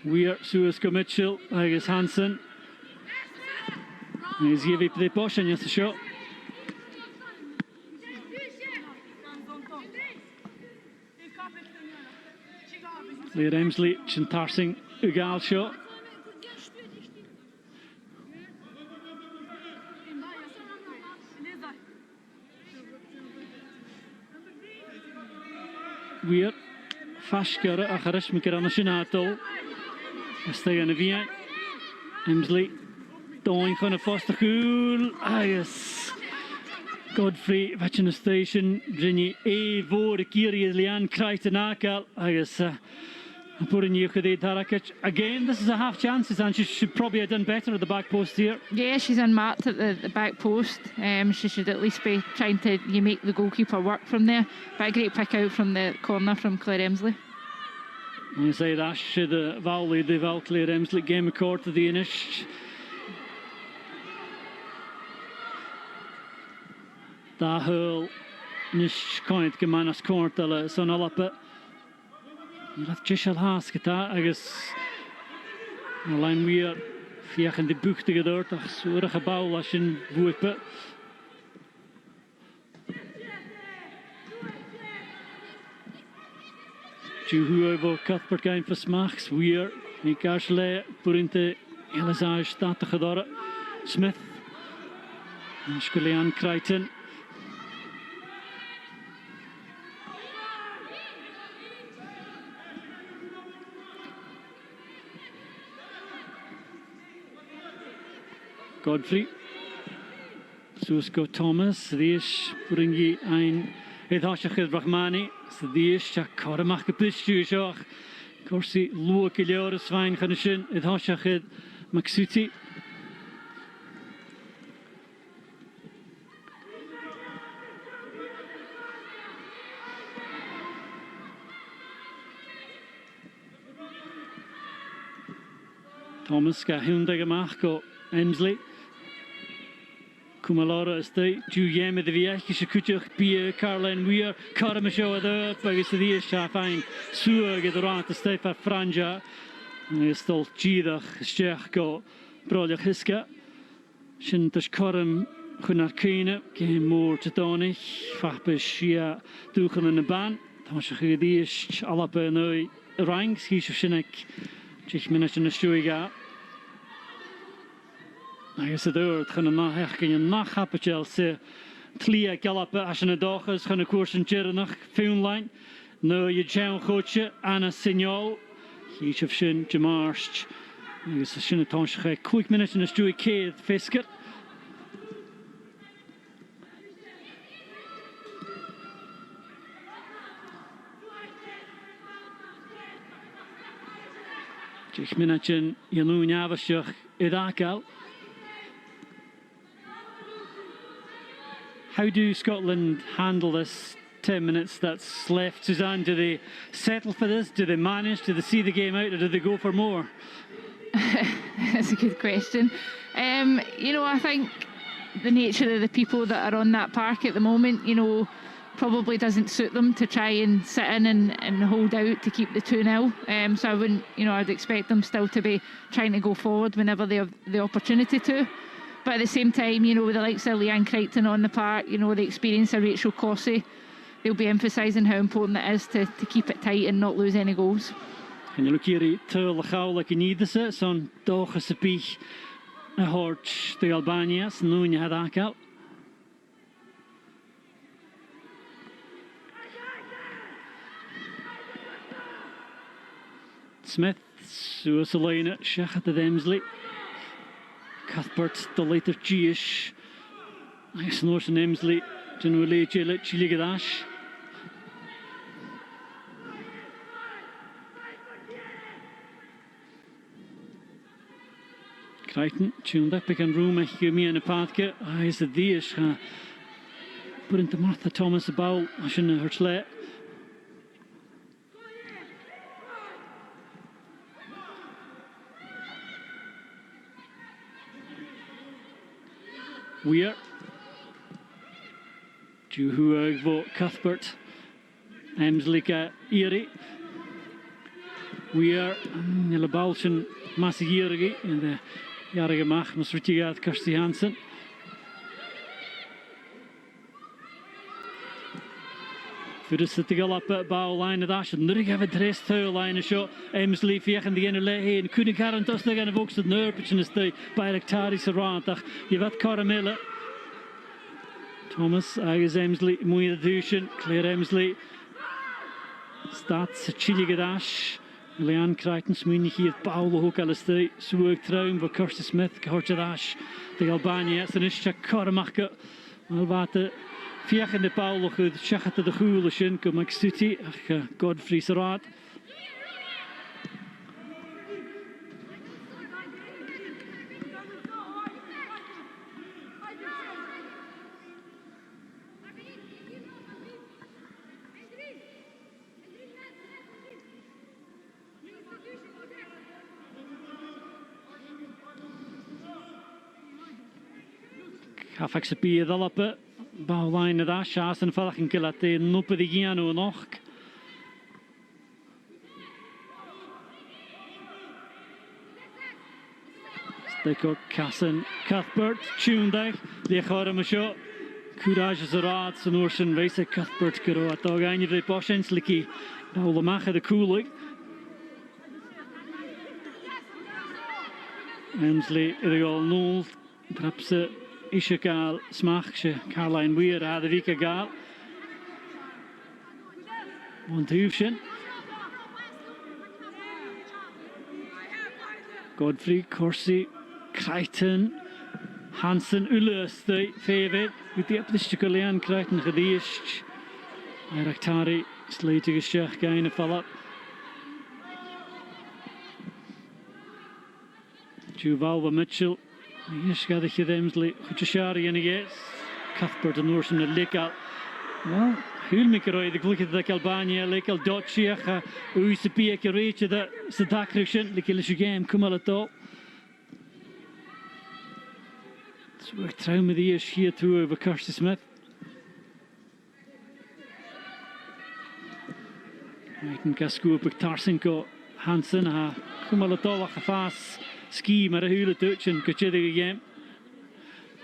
Weir, Suesko Mitchell, I guess Hansen. He's giving the push and yes, the shot. Leer Emsley, Chantarsing, Ugal shot. Weir, Fashkara, Acharish Mikaranashinato. Stay on the VI. Emsley, Doing van de vaste goal. Yes. Godfrey, watching the station. Brinje voor de Kyrie Lian krijgt de nakal. Yes. Putting you Tarakic. Again, this is a half chance, and she should probably have done better at the back post here. Yeah, she's unmarked at the back post. She should at least be trying to make the goalkeeper work from there. But a great pick out from the corner from Claire Emsley. You say that should Valley the Val Claire Emsley game accord to the Inish. Da hurl Nis coint gemanas cortala son alapa. Laf Jishal Haskata, agus line weir fiach in de buchtige dort, ach soorige bouw als in woepe. Juhu over Cuthbert game for smachs, weir, Nikashle, Purinte, Elizage, Stata Gedorre, Smith, Sculian Crichton. Godfrey, Susko Thomas, Rish, Puringi, ein Edhashachid Brahmani, Sadish, Karamach Pistu Shach, Corsi, Lua Kilioris, Svein Khanishin, Edhashachid Maksuti. Thomas got Hyundai go Emsley. Kumalara is the Juyeme de Viekische Kutjach, Bia, Caroline Weir, Karamasho, the Bagisadi Shafine, Sua, get around to stay for Franja. Still Jidach, Stechko, Broljach Hiska. Shintash Karam, Kunarkina, came more to Donich, Fapishia, Dukan in the ban. Tamashadish, Alapa, no ranks, Hishinek, Chichminach in the Stuiga. Agus y dŵr, chyn y nach gan yn nach hapachel se tlia galapa as yn y dochas chyn y cwrs yn gyrnach fiwnlain. No y jawn chwtse Anna Signol. Hi sef sy'n Jamarst. Agus y sy'n y tonsach quick minute yn y stwy cedd fisgar. Jich minute yn ylwyn afasiach iddagal. How do Scotland handle this 10 minutes that's left, Suzanne? Do they settle for this? Do they manage? Do they see the game out, or do they go for more? That's a good question. You know, I think the nature of the people that are on that park at the moment, you know, probably doesn't suit them to try and sit in and hold out to keep the 2-0. So I wouldn't, you know, I'd expect them still to be trying to go forward whenever they have the opportunity to. But at the same time, you know, with the likes of Leanne Crichton on the park, you know, the experience of Rachel Cossey, they'll be emphasising how important it is to keep it tight and not lose any goals. And you look here at Turlachau like you need this, son Dochas a Pich, a Horch, the Albania, and Loon you had Akal. Smith, Suasalina, Shachat the Emsley. Cuthbert, the later Gish, I guess Norton Emsley, Generally Chiligadash. Crichton, tuned up again, room, I hear me in a pathke. I is the Dish, put into Martha Thomas a bowl, I shouldn't have heard let. Weir. Juhu vo Cuthbert. Emsley ka Erie. Weir. Nille Balchen Massagierigi in de jarige mach. Mas Rutigat Kirsty Hansen. Fyrus het gal op bouwlijn het asje. Nurg have het rest line shot. Emsley fiach in de ene lehe en kunnen garant als de gaan volks het nerpetje is de bij Rectaris randach. Je wat karamelle. Thomas agus Emsley moeite duschen. Claire Emsley. Staat Chili Gadash. Leanne Crichton smuinig hier Paulo ook alles de zoek trouwen voor Kirsty Smith. Gehoord Dash. De Albania is een isje karamachke. Wel wat fiach in de Paulo goed. Schachat de goelisjen. Kom ik stuti. Godfrey Sarat. Hafak se byd alape. bálain a seas an fallach yn gylat e nŵpad I gian o noch. Stick o Cassan Cuthbert, Tunedag, Lechor am sio. Courage is a rad sy'n orsyn reis a Cuthbert gyro at og ein i bosiens lici bawl y mach y cwlig. Emsley i'r gol nôl, perhaps eisiau gael smach se Caroline wir a fi ca gael. Ond hwfsyn. Godfrey, Corsi, Crichton, Hansen, Ullus, the favourite. With the uplist Leon Crichton, Khadisht. Araktari, Slater, Gishach, Gain, a follow up. Juvalva Mitchell, Yishka the Hidemsley, Huchashari, and yes, Cuthbert and Norson and Lekal. Well, Hulmikeroi, the Glick of the Albania, Lekal Dotchiach, Usapia Karich, the Sadakrishan, the Kilishigam, Kumalato. So we're trying with the ish here too over Kirsty Smith. I can Gasco Tarsenko Hansen, Kumalato, Hafas. Ski maar een hele touch en kutje game.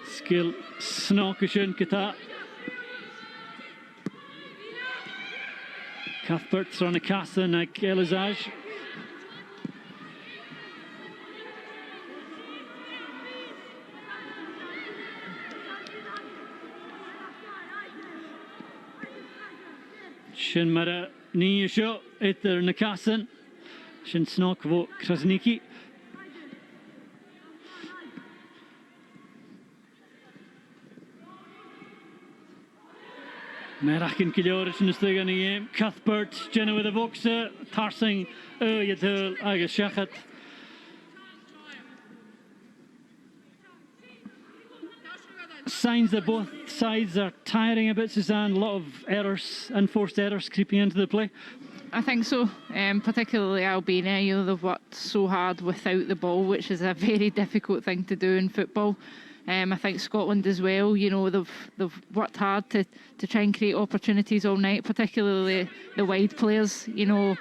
Skill snokkersjen kata. Cuthbert van de kassa naar Elizage. Shin maar niet zo uit de kassa. Shin snok voor Krasniki. Merach yn Cilioris yn ystod gan I game. Cuthbert, Jenna with a boxer, Tarsing, Yadil, Agus Shachat. Signs that both sides are tiring a bit, Suzanne. A lot of errors, enforced errors creeping into the play. I think so, particularly Albania. You know, they've worked so hard without the ball, which is a very difficult thing to do in football. I think Scotland as well, you know, they've worked hard to try and create opportunities all night, particularly the wide players, you know,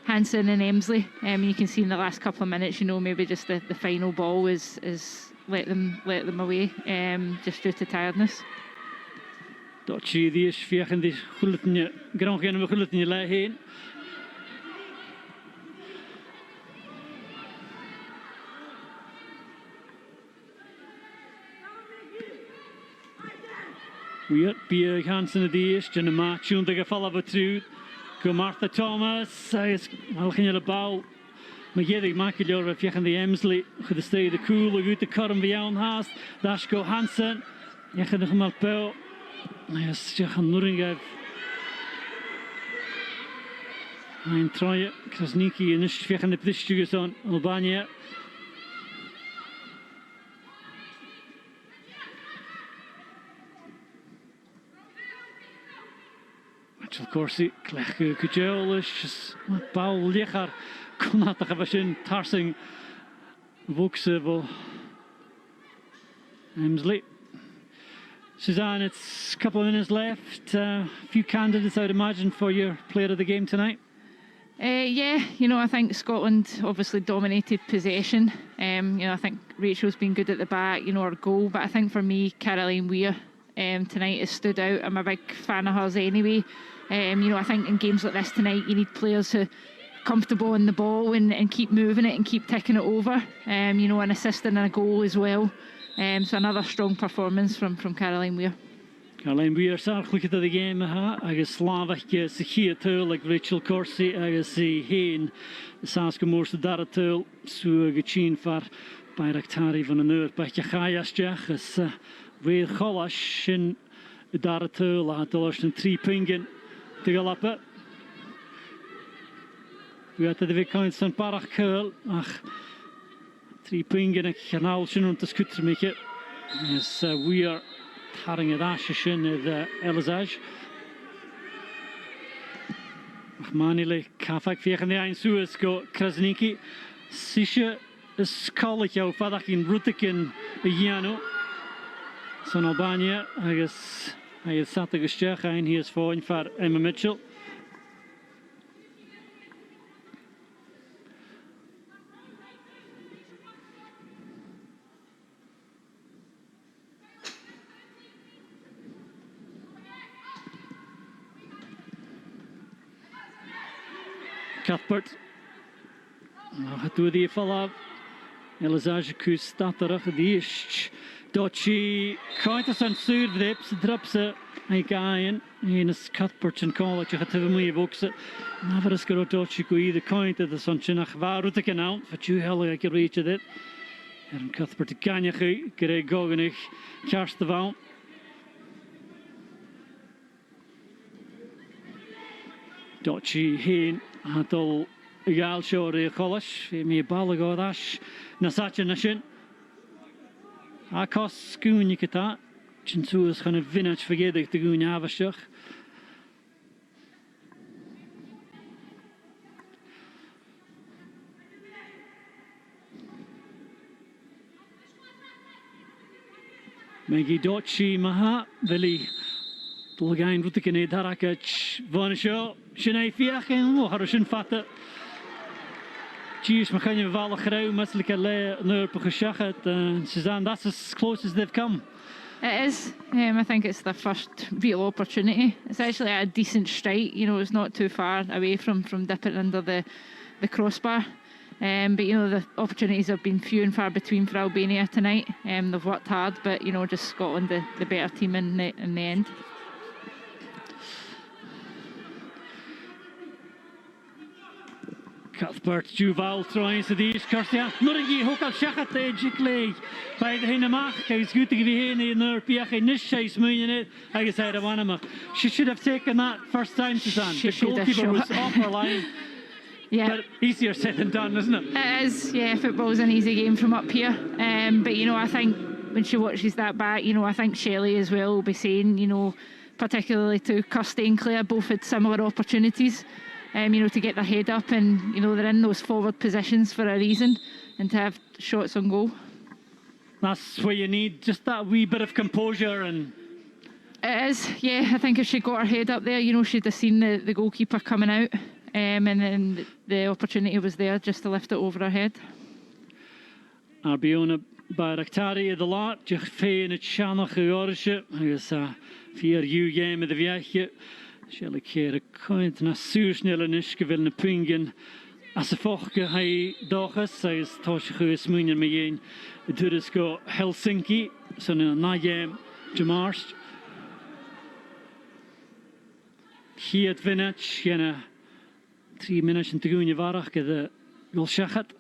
Hansen and Emsley. You can see in the last couple of minutes, you know, maybe just the final ball is let them away, just due to tiredness. Dotchi die is vegen die gulletnie, grand gaan we gulletnie lei heen. Weird Bia Hansen die is, Jenna March, June de geval of a truth. Go Martha Thomas, is wel geen hele bal. Maar jij maak je door vegen die Emsley, de stay de cool, goed de karm bij jou haast. Dash go Hansen, je gaat nog maar pel. Yes, je gaat Nuringev. Ein Treue, Krasniki, en is vegen de plichtjes aan Albania. Mitchell Corsi, Klechke Kujelis, Paul Lichar, Konata Gavashin, Tarsing, Vuxevo, Emsley. Suzanne, it's a couple of minutes left. A few candidates, I'd imagine, for your player of the game tonight. Yeah, you know, I think Scotland obviously dominated possession. You know, I think Rachel's been good at the back, you know, her goal. But I think for me, Caroline Weir tonight has stood out. I'm a big fan of hers anyway. You know, I think in games like this tonight, you need players who are comfortable in the ball and keep moving it and keep ticking it over. You know, an assist and a goal as well. So another strong performance from Caroline Weir. Caroline Weir, sarchlich at the game, agus Slavach, Sechiatul, like Rachel Corsi, agus Heen, Saska Morse Daratul, Su Gachin for Bayraktari van den Noord, Bachachayasjach, as Weer Cholash in Daratul, had the last 3 pingen to Galappe. We had the Vicon St. Barach Curl, 3 pingen, and Kanalshin on the scooter make it. Yes, we are. Haring het asjesjen de Elizage. Manile Kafak vegen de Einsues go Krasniki. Sische is kallig jou vadak in Rutikin Giano. Son Albania, agus Agus sat agus steach ein hí is fáin for Emma Mitchell. Cuthbert. Het doet die valaf. Elizage kus staat er achter die is. Dat je kwijt is aan zuurdrip, ze drap ze. Hij gaan in het Cuthbert en college gaat hebben meer boksen. Nou, voor de schroot dat je kun je de kwijt dat is aan je nog waar te kunnen. Wat je heel erg reach dit. En Cuthbert kan je krijgen gogenig kerst te waan. Dat je heen. Het al egal show college, me ballen go dash, na such a nation. A cost schoon je kata, chinsu is gaan vintage vergedig te goen avashach. Megi dochi maha veli. Dolgain route kene darakach van show. Shinai fiach en wo harushin fatte. Cheers, we gaan je vallen grauw, menselijke nerpen geschachet. Suzanne, that's as close as they've come. It is. I think it's the first real opportunity. It's actually a decent strike. You know, it's not too far away from dipping under the crossbar. But you know, the opportunities have been few and far between for Albania tonight. They've worked hard, but you know, just Scotland the better team in the end. Cuthbert, Duval trying to these Kirsten. Nurgi Hokal Shachat Ejikle by the Hinamach. I was good to give you in the Piach in this chase million it. I guess I had a one. She should have taken that first time, Suzanne. The goalkeeper was off her line. Yeah. But easier said than done, isn't it? It is, yeah, football's an easy game from up here. But you know, I think when she watches that back, you know, I think Shelley as well will be saying, you know, particularly to Kirsty and Claire, both had similar opportunities. You know, to get their head up, and you know they're in those forward positions for a reason, and to have shots on goal. That's where you need just that wee bit of composure and. It is, yeah. I think if she got her head up there, you know, she'd have seen the goalkeeper coming out, and then the opportunity was there just to lift it over her head. Albiona Bayraktari the lot, just fein het channel gehoorje. Hij is 4 game met de viaje. Shall kere kind na suursnelle niske na pingen. As a fokke hij dochas, hij is tosje geweest munien me een. Het is go Helsinki, zo'n na game Jamarst. Hier het vintage, jena 3 minuten te gaan je warach, de Gulshachat.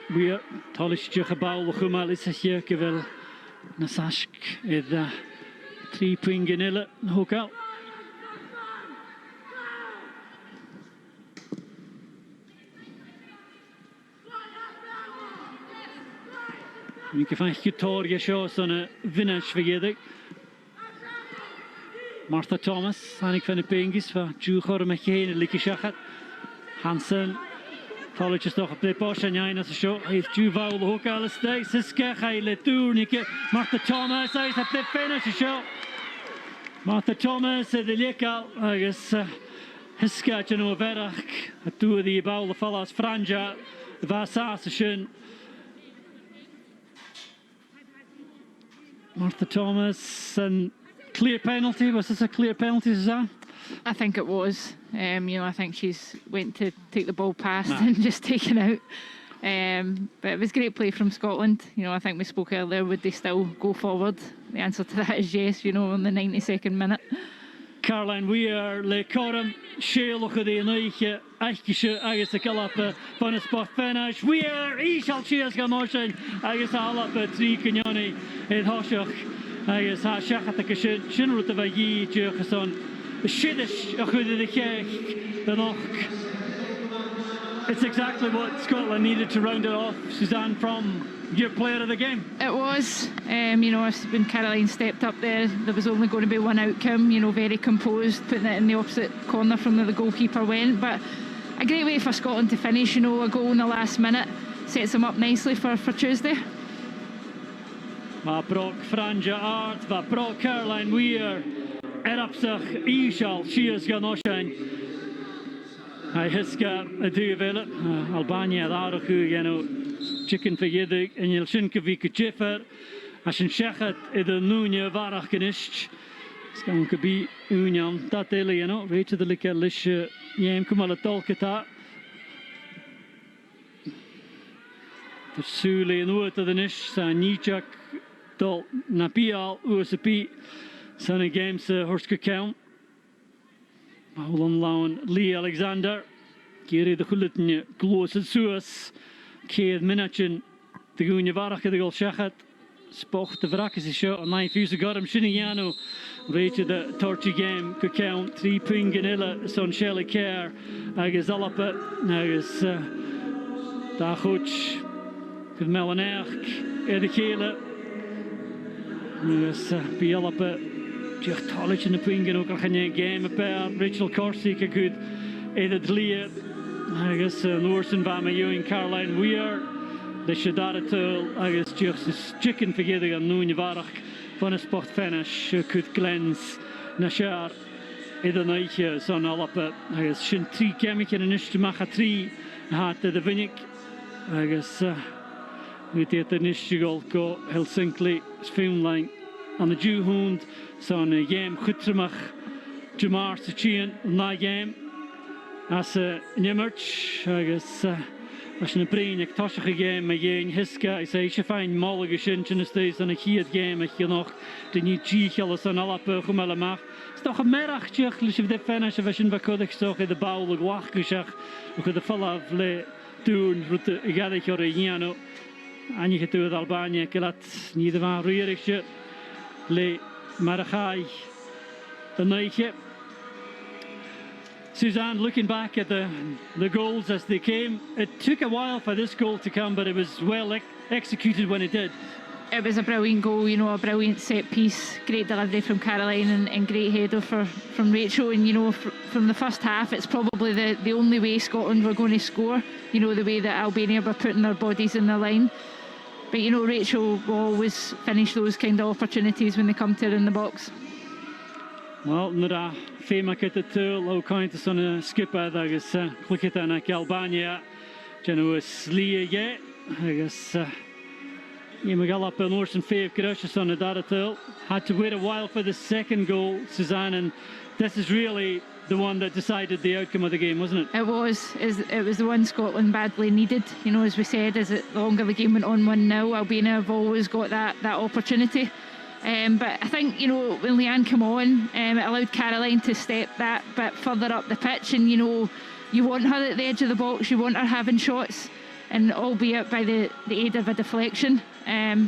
Weer talisje gebouw gemal is het je gewel nasask het 3 punten nille hokal. Ik heb een getorje show zo'n vintage vergeten. Martha Thomas, en ik vind de pingis van Juchor met geen likje schachat. Hansen. Colleges toch op de post en jij naar de show. Heeft Duval de hoek alles steeds. Siska ga je le tourneke. Martha Thomas is op de finish show. Martha Thomas de lekal. Agus Hiska je nou verder. Het doe die bal de val als Franja. Vasas schön. Martha Thomas and clear penalty. Was this a clear penalty, Suzanne? I think it was. You know, I think she's went to take the ball past and just taken out. But it was great play from Scotland. You know, I think we spoke earlier, would they still go forward? The answer to that is yes, you know, in the 92nd minute. Caroline, we are le corum sheloch de neige echtje agus de kalappe van het sport finish. We are ishal cheers gamotion agus alappe 3 kanyoni in hoshach agus ha shachat de shinrut de vagi geson Shiddish the Kech, the knock. It's exactly what Scotland needed to round it off. Suzanne, from your player of the game. It was, you know, when Caroline stepped up there was only going to be one outcome, you know, very composed, putting it in the opposite corner from where the goalkeeper went. But a great way for Scotland to finish, you know, a goal in the last minute sets them up nicely for Tuesday. Maar Brock Franja Art, maar Brock Caroline Weir, op zich Ishal, Shias Ganoshan. Hij hiska a duvel, Albania daar you know, chicken vergedig en je Shinkovic Jeffer, als een schechet in de Nunya Varach genischt. Skan kabi Union, dat hele, you know, weet je de lekker lisje, jem kumal het tolketa. De Sule in Oorte de nisch, zijn Nijak, dol Napial, USP, zijn een games horske count. Howlan Lawn, Lee Alexander, Kiri de Gulitnje, Kloos het Suas, Keed Minachin, de Goenje Varach de Gol Shachat, Spoch de Vrak is een shot, en hij fuse got hem Shiniano, weet je de torchy game, could count, 3 pinganilla, son Shelley Care, agus Alappe, agus daar goed, could Melanerk, de Kele, agus Bialappe. Just college in the Pingan, ook al gaan je game op Rachel Corsica goed in het lied. I guess Noorsen van mij in Caroline Weir. De Shadaratul, I guess just chicken vergeten aan Noonje Varach van een sport finish. Goed glens naar in de nijtje zo'n alappe. I guess shin 3 kemmetje en is te maken 3 had de winnik. I guess weet je het nisje go Helsinki Finland. Aan de Juhund, zo'n game Gutremach, Jamar Sachien, na game. Als Nimmerch, als je een preenig tossige game met je hiska, is je fijn mollige shintje steeds aan een giet game, ik je nog de niet giechel zo'n alle puggen allemaal. Het is toch een merkje, als je de finish als je een bakkudig toch in de bouwelijk wachtgezag, hoe je de vallen vle doen, route ga ik Origiano. En je gaat door Albanië, ik laat niet van ruierigje. Le Marachai, the Nike. Suzanne, looking back at the goals as they came, it took a while for this goal to come, but it was well executed when it did. It was a brilliant goal, you know, a brilliant set piece, great delivery from Caroline and great header from Rachel. And, you know, from the first half, it's probably the only way Scotland were going to score, you know, the way that Albania were putting their bodies in the line. But, you know, Rachel will always finish those kind of opportunities when they come to her in the box. Well, nara fema kit het low kind of son skipper that is click it on Albania. Generous slie I guess you magal up an Orson Fave Crushes on the data had to wait a while for the second goal, Suzanne, and this is really the one that decided the outcome of the game, wasn't it? It was. It was the one Scotland badly needed. You know, as we said, as the longer the game went on 1-0, Albania have always got that opportunity. But I think, you know, when Leanne came on, it allowed Caroline to step that bit further up the pitch, and, you know, you want her at the edge of the box, you want her having shots, and albeit by the aid of a deflection.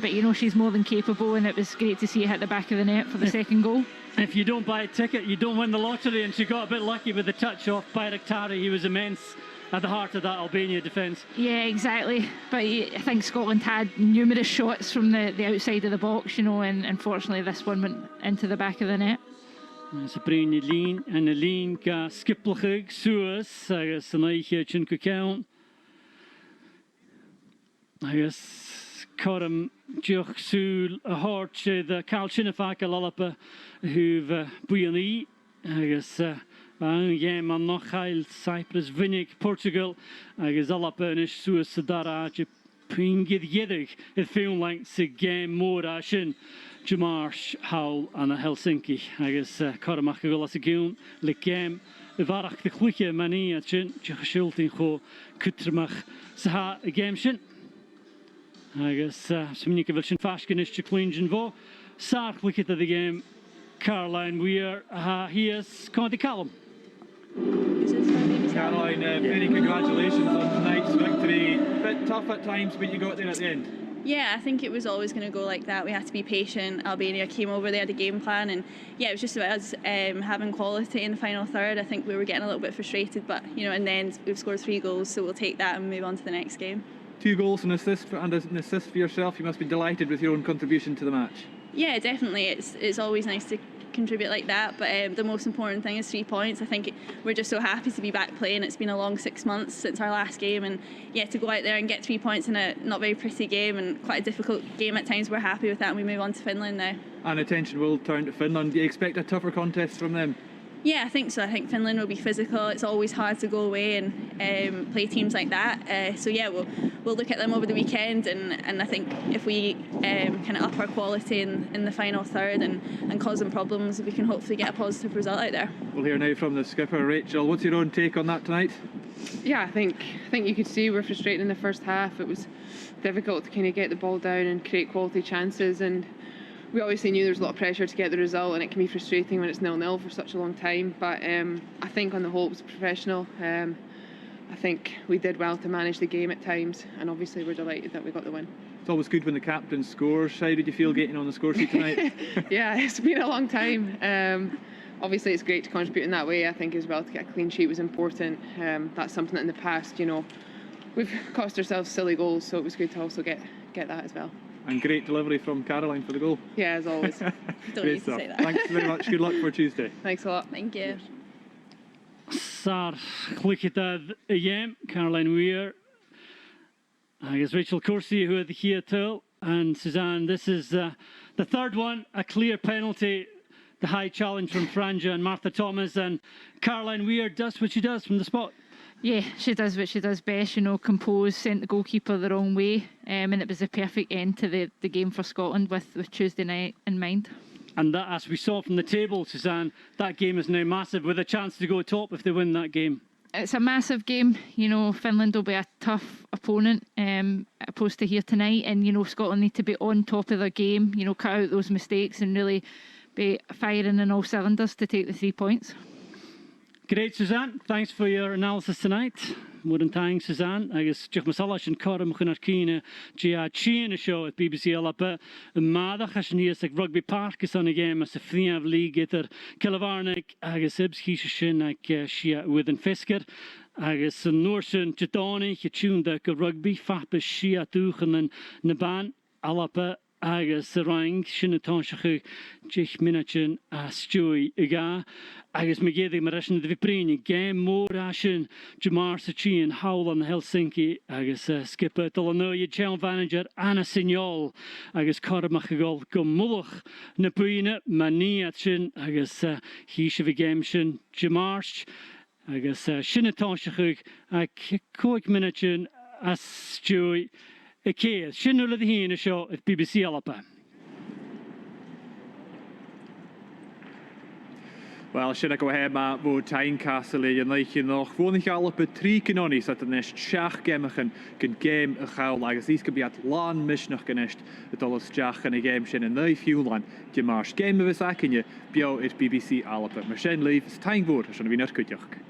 But, you know, she's more than capable, and it was great to see her hit the back of the net for the second goal. If you don't buy a ticket, you don't win the lottery, and she got a bit lucky with the touch off Bayraktari. He was immense at the heart of that Albania defence. Yeah, exactly. But I think Scotland had numerous shots from the outside of the box, you know, and unfortunately this one went into the back of the net. Ze brengen Lien en de Lien ka skippelig zoals agus een eigen chunke count. Agus Coram Joch Sul a hart de Carl Chinnefak a lallapa who've buoni agus een game aan nog heil Cyprus Vinnig Portugal agus allapa inish zoals Sadara je pingid yedig het veel lang se game more ashin Jamarsh Howl aan Helsinki agus Coramach go as a goon le game varach de chluche mani at chin chultin go kutrmach sa a game shin agus sminique vil shin fashkenish chklingen vo sar chluche the game Caroline Weir he is Conti Callum. Caroline, many congratulations on tonight's victory. Bit tough at times, but you got there at the end. Yeah, I think it was always going to go like that. We had to be patient. Albania came over, they had a game plan, and yeah, it was just about us having quality in the final third. I think we were getting a little bit frustrated, but in the end we've scored 3 goals, so we'll take that and move on to the next game. 2 goals and an assist for yourself. You must be delighted with your own contribution to the match. Yeah, definitely. It's always nice to contribute like that, but the most important thing is 3 points. I think we're just so happy to be back playing. It's been a long 6 months since our last game, and yeah, to go out there and get 3 points in a not very pretty game and quite a difficult game at times, we're happy with that, and we move on to Finland now. And attention will turn to Finland. Do you expect a tougher contest from them? Yeah, I think so. I think Finland will be physical. It's always hard to go away and play teams like that. So yeah, we'll look at them over the weekend, and I think if we kind of up our quality in the final third and cause them problems, we can hopefully get a positive result out there. We'll hear now from the skipper, Rachel. What's your own take on that tonight? Yeah, I think you could see we're frustrated in the first half. It was difficult to kind of get the ball down and create quality chances, and we obviously knew there was a lot of pressure to get the result, and it can be frustrating when it's 0-0 for such a long time, but I think on the whole it was professional. I think we did well to manage the game at times, and obviously we're delighted that we got the win. It's always good when the captain scores. How did you feel getting on the score sheet tonight? Yeah, it's been a long time. Obviously it's great to contribute in that way. I think as well to get a clean sheet was important. That's something that in the past, we've cost ourselves silly goals, so it was good to also get that as well. And great delivery from Caroline for the goal. Yeah, as always. Don't need to say that. Thanks very much. Good luck for Tuesday. Thanks a lot. Thank you. Sar chluchitad again, Caroline Weir. I guess Rachel Corsi who had the here too, and Suzanne. This is the third one, a clear penalty. The high challenge from Franja and Martha Thomas, and Caroline Weir does what she does from the spot. Yeah, she does what she does best, compose, sent the goalkeeper the wrong way, and it was a perfect end to the game for Scotland with Tuesday night in mind. And that, as we saw from the table, Suzanne, that game is now massive, with a chance to go top if they win that game. It's a massive game. Finland will be a tough opponent opposed to here tonight, and Scotland need to be on top of their game, cut out those mistakes and really be firing in all cylinders to take the 3 points. Great, Suzanne. Thanks for your analysis tonight. More than thanks, Suzanne. I guess Jich Masalas and Coram Kunarkina, Gia China show at BBC Alapa. Maandag as hier is rugby park is on a game as a Friav League etter Kilavarnik. I guess Ibs Hishin like Shia with an Fisker. I guess Norsen Jitani, Hitchun the rugby, Fapis Shia Tuchen and Naban Alapa. Agus rang Shinnatonshach Jich Minachin Stewie Iga. Agus Megedi Marashin the Viprini, game more Ashin, Jamar Sachin, Howland Helsinki, Agus skipper Tolanoya, General Manager, Anna Signol, Agus Karamachagol, Gomulach, Napuina, Maniachin, Agus Hishavigamshin, Jamarsh, Agus Shinnatonshach, Koik Minachin, as Stewie. Okay, Shinula the Hina show at BBC Alapa. Wel, sy'n go heb ma fod tain castle yn leich yn noch. Fwn ich Alapa 3 canonis at y nes siach gemach yn gem y chawl agos is gybiad lan misnach gynesht y dolos siach yn y gem sy'n yn neu fiwlan. Dy marsh gem y fys ac yn y bio i'r BBC Alapa. Mae sy'n leif ys tain fwr, sy'n fi'n arcwydioch.